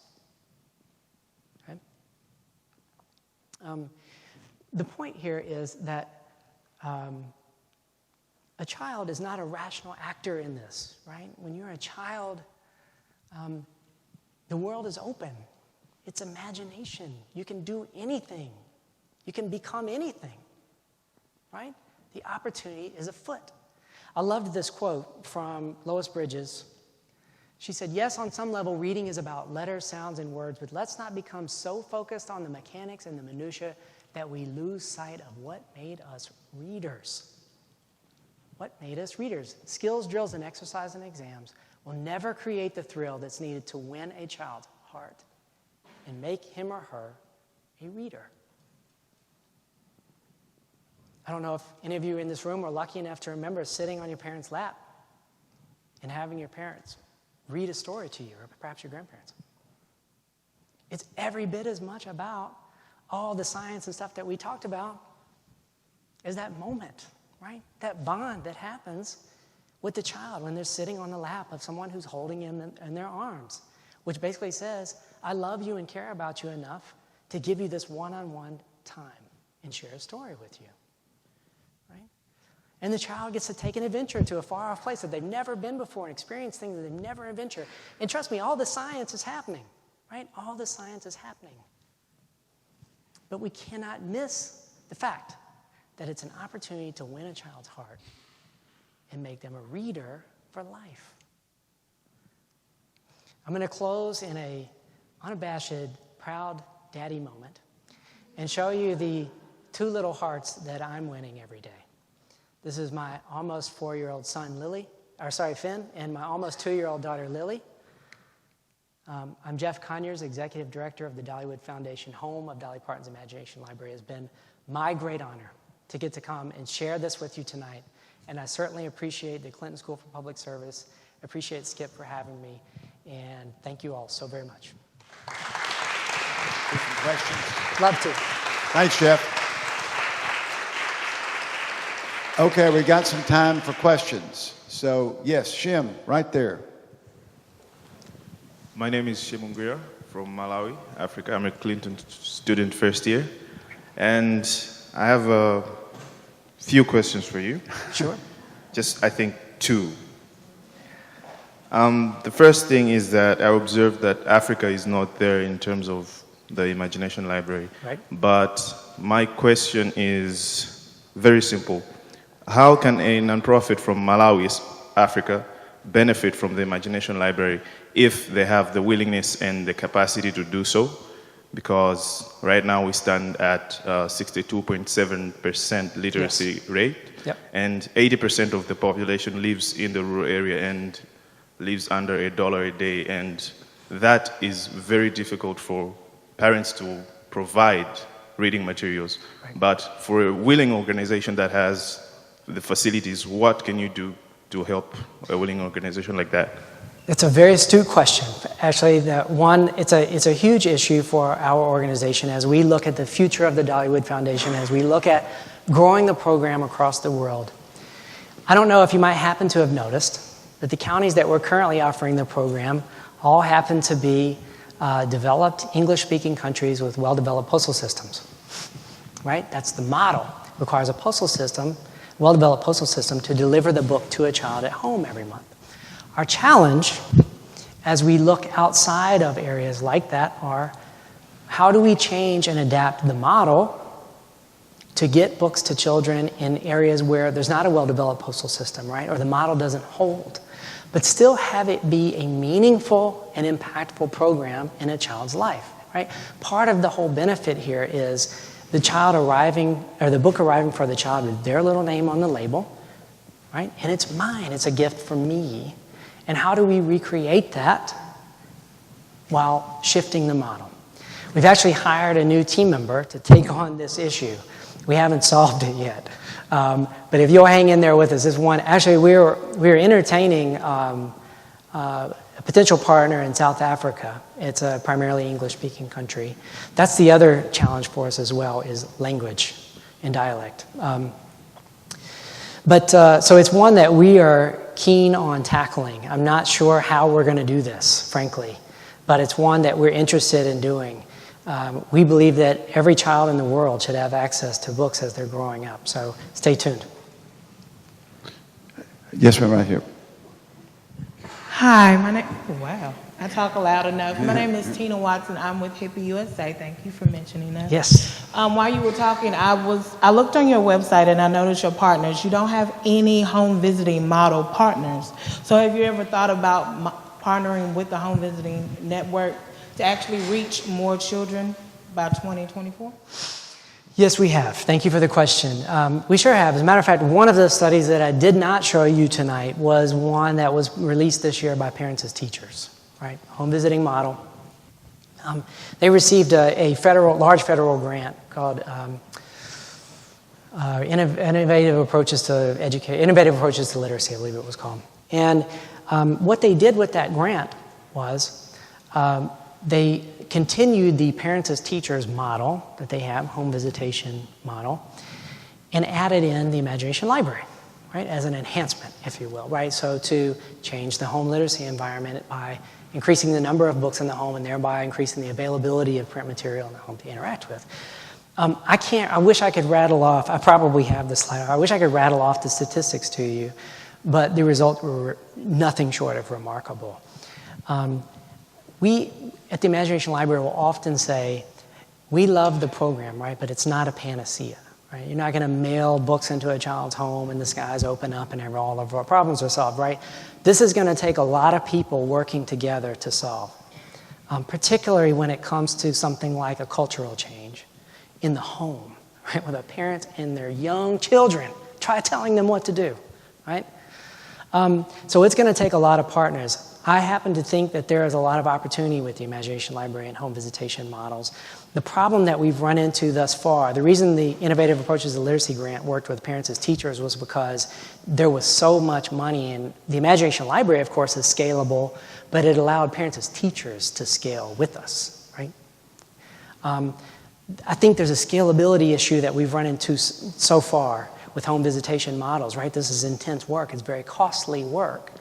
Right? The point here is that a child is not a rational actor in this, right? When you're a child, the world is open. It's imagination. You can do anything. You can become anything, right? The opportunity is afoot. I loved this quote from Lois Bridges. She said, "Yes, on some level, reading is about letters, sounds, and words, but let's not become so focused on the mechanics and the minutia that we lose sight of what made us readers." What made us readers? Skills, drills, and exercise and exams will never create the thrill that's needed to win a child's heart and make him or her a reader. I don't know if any of you in this room were lucky enough to remember sitting on your parents' lap and having your parents read a story to you, or perhaps your grandparents. It's every bit as much about all the science and stuff that we talked about as that moment, right? That bond that happens with the child when they're sitting on the lap of someone who's holding him in their arms, which basically says, I love you and care about you enough to give you this one-on-one time and share a story with you, right? And the child gets to take an adventure to a far-off place that they've never been before and experience things that they've never adventured. And trust me, all the science is happening, right? All the science is happening. But we cannot miss the fact that it's an opportunity to win a child's heart and make them a reader for life. I'm going to close in a unabashed, proud daddy moment and show you the two little hearts that I'm winning every day. This is my almost 4-year-old son, Finn, and my almost 2-year-old daughter, Lily. I'm Jeff Conyers, Executive Director of the Dollywood Foundation, home of Dolly Parton's Imagination Library. It has been my great honor to get to come and share this with you tonight. And I certainly appreciate the Clinton School for Public Service, appreciate Skip for having me, and thank you all so very much. Some questions? Love to. Thanks, Jeff. Okay, we got some time for questions. So, yes, Shim, right there. My name is Shim Ungwira from Malawi, Africa. I'm a Clinton student first year. And I have a few questions for you. Sure. Just, I think, two. The first thing is that I observed that Africa is not there in terms of the Imagination Library. Right. But my question is very simple. How can a nonprofit from Malawi, Africa, benefit from the Imagination Library if they have the willingness and the capacity to do so? Because right now we stand at 62.7% literacy rate, Yep. and 80% of the population lives in the rural area and lives under $1 a day, and that is very difficult for parents to provide reading materials. Right. But for a willing organization that has the facilities, what can you do to help a willing organization like that? It's a very astute question. Actually, it's a huge issue for our organization as we look at the future of the Dollywood Foundation, as we look at growing the program across the world. I don't know if you might happen to have noticed that the counties that we're currently offering the program all happen to be developed English-speaking countries with well-developed postal systems, right? That's the model. It requires a postal system, well-developed postal system, to deliver the book to a child at home every month. Our challenge, as we look outside of areas like that, are how do we change and adapt the model to get books to children in areas where there's not a well-developed postal system, right? Or the model doesn't hold, but still have it be a meaningful and impactful program in a child's life, right? Part of the whole benefit here is the child arriving, or the book arriving for the child with their little name on the label, right? And it's mine, it's a gift from me. And how do we recreate that while shifting the model? We've actually hired a new team member to take on this issue. We haven't solved it yet. But if you'll hang in there with us, this one, actually we're entertaining a potential partner in South Africa. It's a primarily English-speaking country. That's the other challenge for us as well, is language and dialect. So it's one that we are keen on tackling. I'm not sure how we're going to do this, frankly, but it's one that we're interested in doing. We believe that every child in the world should have access to books as they're growing up. So stay tuned. Yes, ma'am, right here. Hi, wow, I talk loud enough. My name is Tina Watson. I'm with Hippie USA. Thank you for mentioning that. Yes. While you were talking, I looked on your website and I noticed your partners. You don't have any home visiting model partners. So have you ever thought about partnering with the home visiting network to actually reach more children by 2024? Yes, we have. Thank you for the question. We sure have. As a matter of fact, one of the studies that I did not show you tonight was one that was released this year by Parents as Teachers, right? Home visiting model. They received a large federal grant called Innovative Approaches to Literacy, I believe it was called. And what they did with that grant was they continued the Parents as Teachers model that they have, home visitation model, and added in the Imagination Library, right, as an enhancement, if you will, right? So to change the home literacy environment by increasing the number of books in the home and thereby increasing the availability of print material in the home to interact with. I can't, I wish I could rattle off, I probably have the slide, I wish I could rattle off the statistics to you, but the results were nothing short of remarkable. We, at the Imagination Library, will often say, we love the program, right, but it's not a panacea, right? You're not going to mail books into a child's home and the skies open up and all of our problems are solved, right? This is going to take a lot of people working together to solve, particularly when it comes to something like a cultural change in the home, right, with a parent and their young children. Try telling them what to do, right? So it's going to take a lot of partners. I happen to think that there is a lot of opportunity with the Imagination Library and home visitation models. The problem that we've run into thus far, the reason the Innovative Approaches to Literacy grant worked with parents as teachers was because there was so much money, and the Imagination Library, of course, is scalable, but it allowed parents as teachers to scale with us, right? I think there's a scalability issue that we've run into so far with home visitation models, right? This is intense work. It's very costly work.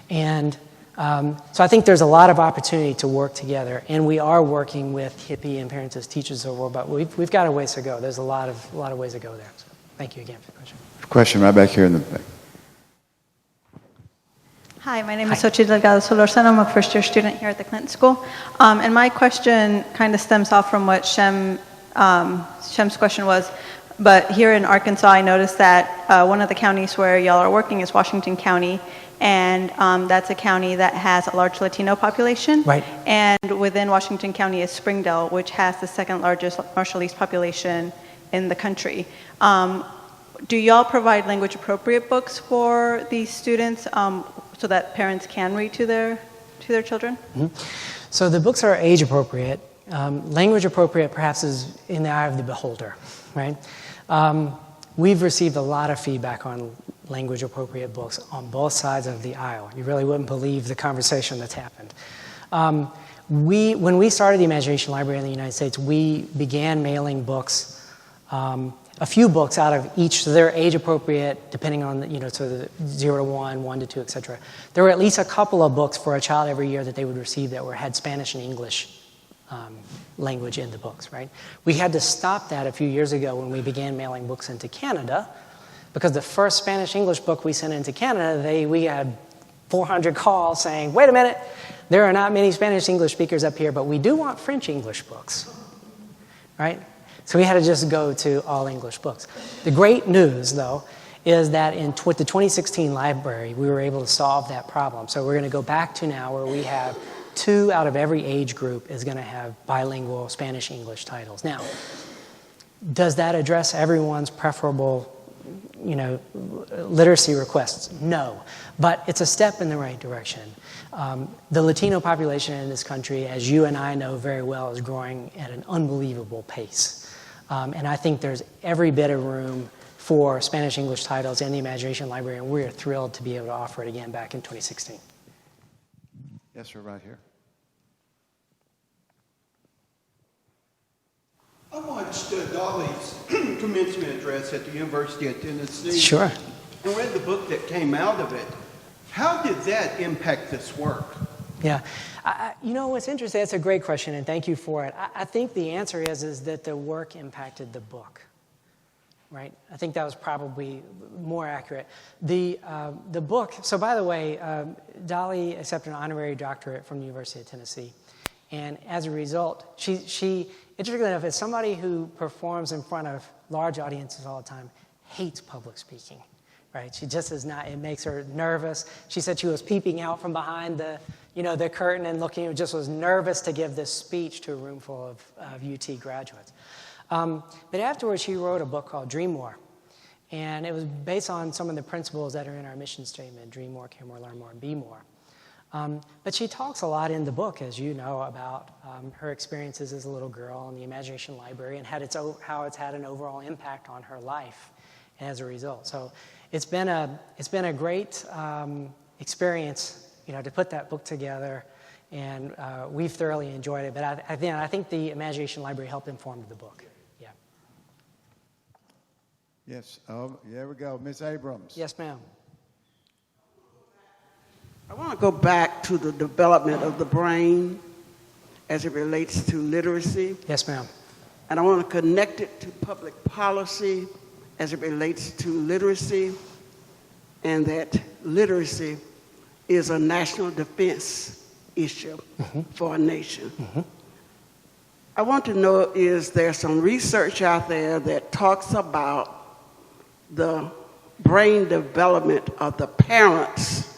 And so I think there's a lot of opportunity to work together, and we are working with HIPPY and Parents as Teachers overall, but we've got a ways to go. There's a lot of ways to go there. So thank you again for the question. Question right back here in the back. Hi, my name is Xochitl Delgado Solorzano. I'm a first-year student here at the Clinton School. And my question kind of stems off from what Shem's question was. But here in Arkansas, I noticed that one of the counties where y'all are working is Washington County. And that's a county that has a large Latino population. Right. And within Washington County is Springdale, which has the second largest Marshallese population in the country. Do y'all provide language-appropriate books for these students so that parents can read to their children? Mm-hmm. So the books are age-appropriate. Language-appropriate perhaps is in the eye of the beholder, right? We've received a lot of feedback on language-appropriate books on both sides of the aisle. You really wouldn't believe the conversation that's happened. When we started the Imagination Library in the United States, we began mailing books, a few books out of each, so they're age-appropriate, depending on, so the 0 to 1, 1 to 2, etc. There were at least a couple of books for a child every year that they would receive that had Spanish and English language in the books, right? We had to stop that a few years ago when we began mailing books into Canada, because the first Spanish-English book we sent into Canada, we had 400 calls saying, wait a minute, there are not many Spanish-English speakers up here, but we do want French-English books, right? So we had to just go to all English books. The great news, though, is that with the 2016 library, we were able to solve that problem. So we're going to go back to now where we have 2 out of every age group is going to have bilingual Spanish-English titles. Now, does that address everyone's preferable literacy requests? No, but it's a step in the right direction. The Latino population in this country, as you and I know very well, is growing at an unbelievable pace. And I think there's every bit of room for Spanish-English titles in the Imagination Library, and we're thrilled to be able to offer it again back in 2016. Yes, sir, right here. I watched Dolly's commencement address at the University of Tennessee. Sure. And read the book that came out of it. How did that impact this work? Yeah. What's interesting, that's a great question, and thank you for it. I think the answer is that the work impacted the book, right? I think that was probably more accurate. The book, so by the way, Dolly accepted an honorary doctorate from the University of Tennessee. And as a result, she interestingly enough, as somebody who performs in front of large audiences all the time, hates public speaking, right? She just is not, it makes her nervous. She said she was peeping out from behind the curtain and looking, just was nervous to give this speech to a room full of UT graduates. But afterwards, she wrote a book called Dream More. And it was based on some of the principles that are in our mission statement, dream more, care more, learn more, and be more. But she talks a lot in the book, as you know, about her experiences as a little girl in the Imagination Library and how it's had an overall impact on her life as a result. So it's been a great experience, to put that book together, and we've thoroughly enjoyed it. But I think the Imagination Library helped inform the book. Yeah. Yes. There we go. Ms. Abrams. Yes, ma'am. I want to go back to the development of the brain as it relates to literacy. Yes, ma'am. and I want to connect it to public policy as it relates to literacy, and that literacy is a national defense issue for our nation. I want to know, is there some research out there that talks about the brain development of the parents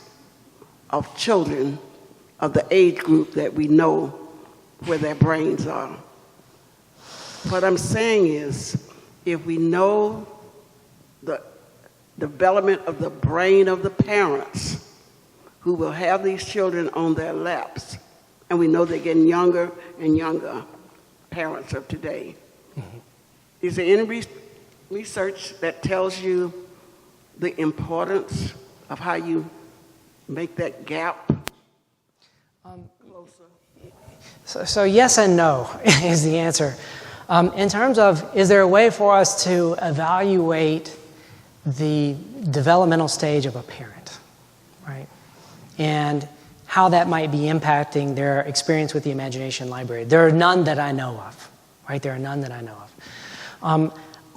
of children of the age group that we know where their brains are? What I'm saying is, if we know the development of the brain of the parents who will have these children on their laps, and we know they're getting younger and younger, parents of today. Is there any research that tells you the importance of how you make that gap closer? So yes and no is the answer. In terms of, is there a way for us to evaluate the developmental stage of a parent, right? And how that might be impacting their experience with the Imagination Library. There are none that I know of, right? There are none that I know of.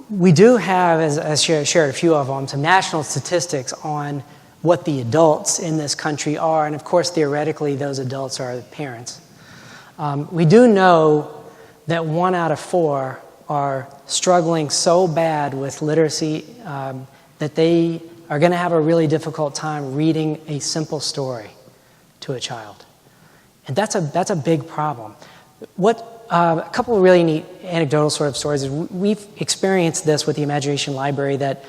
We do have, as I shared a few of them, some national statistics on what the adults in this country are, and of course, theoretically, those adults are the parents. We do know that 1 out of 4 are struggling so bad with literacy that they are going to have a really difficult time reading a simple story to a child. And that's a big problem. A couple of really neat anecdotal sort of stories is we've experienced this with the Imagination Library, that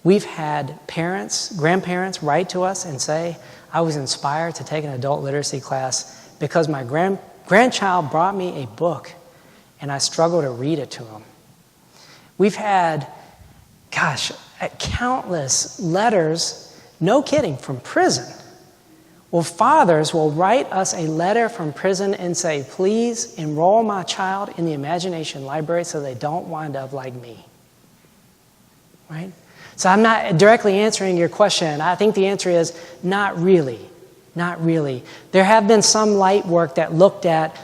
we've had parents, grandparents write to us and say, I was inspired to take an adult literacy class because my grandchild brought me a book and I struggle to read it to him. We've had, countless letters, no kidding, from prison. Well, fathers will write us a letter from prison and say, please enroll my child in the Imagination Library so they don't wind up like me. Right? So I'm not directly answering your question. I think the answer is not really. Not really. There have been some light work that looked at,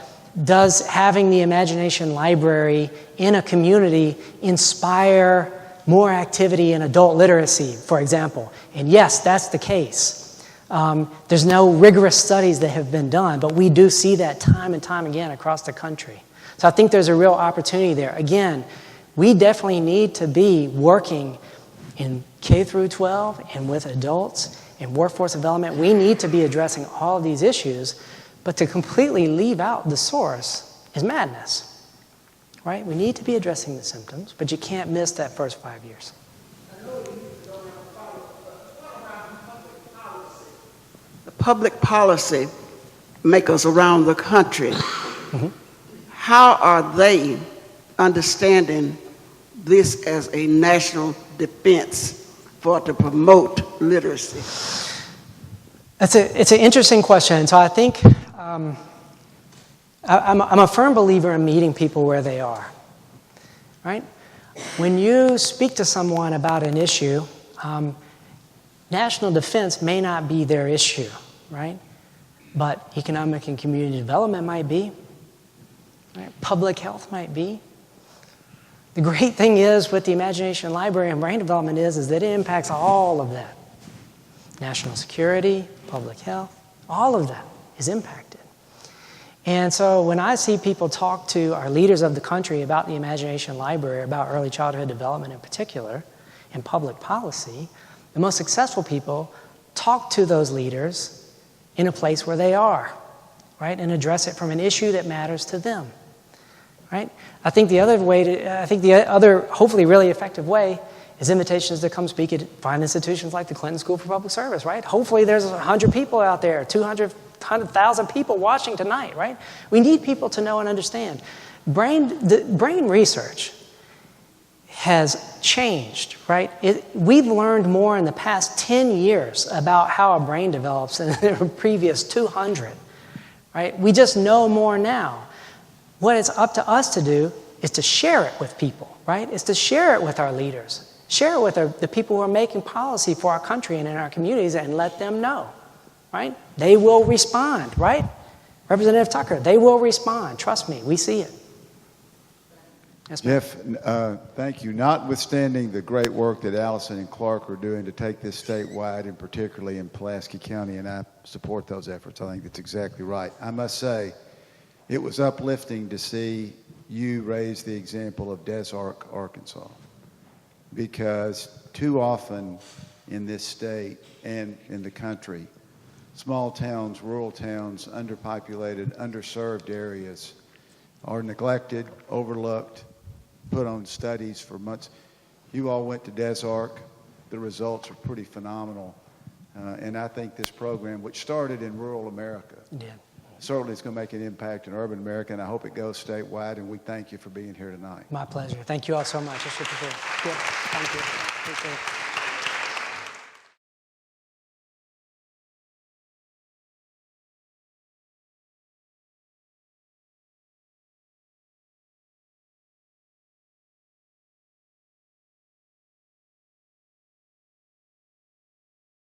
does having the Imagination Library in a community inspire more activity in adult literacy, for example? And yes, that's the case. There's no rigorous studies that have been done, but we do see that time and time again across the country. So I think there's a real opportunity there. Again, we definitely need to be working in K through 12 and with adults and workforce development. We need to be addressing all of these issues, but to completely leave out the source is madness, right? We need to be addressing the symptoms, but you can't miss that first 5 years. Public policy makers around the country, how are they understanding this as a national defense to promote literacy? It's an interesting question. So I think I'm a firm believer in meeting people where they are, right? When you speak to someone about an issue, national defense may not be their issue, right? But economic and community development might be, right? Public health might be. The great thing is with the Imagination Library and brain development is that it impacts all of that. National security, public health, all of that is impacted. And so when I see people talk to our leaders of the country about the Imagination Library, about early childhood development in particular, and public policy, the most successful people talk to those leaders in a place where they are, right? And address it from an issue that matters to them, right? I think the other hopefully really effective way is invitations to come speak at fine institutions like the Clinton School for Public Service, right? Hopefully there's 100 people out there, 100,000 people watching tonight, right? We need people to know and understand. Brain research has changed, right? We've learned more in the past 10 years about how a brain develops than the previous 200, right? We just know more now. What it's up to us to do is to share it with people, right? It's to share it with our leaders. Share it with the people who are making policy for our country and in our communities and let them know, right? They will respond, right? Representative Tucker, they will respond. Trust me, we see it. Yes, ma'am. Jeff, thank you. Notwithstanding the great work that Allison and Clark are doing to take this statewide, and particularly in Pulaski County, and I support those efforts. I think that's exactly right. I must say, it was uplifting to see you raise the example of Des Arc, Arkansas, because too often in this state and in the country, small towns, rural towns, underpopulated, underserved areas are neglected, overlooked, put on studies for months. You all went to Des Arc. The results are pretty phenomenal. And I think this program, which started in rural America, certainly is going to make an impact in urban America, and I hope it goes statewide, and we thank you for being here tonight. My pleasure. Thank you all so much. It's super cool. Good. Thank you. Appreciate it.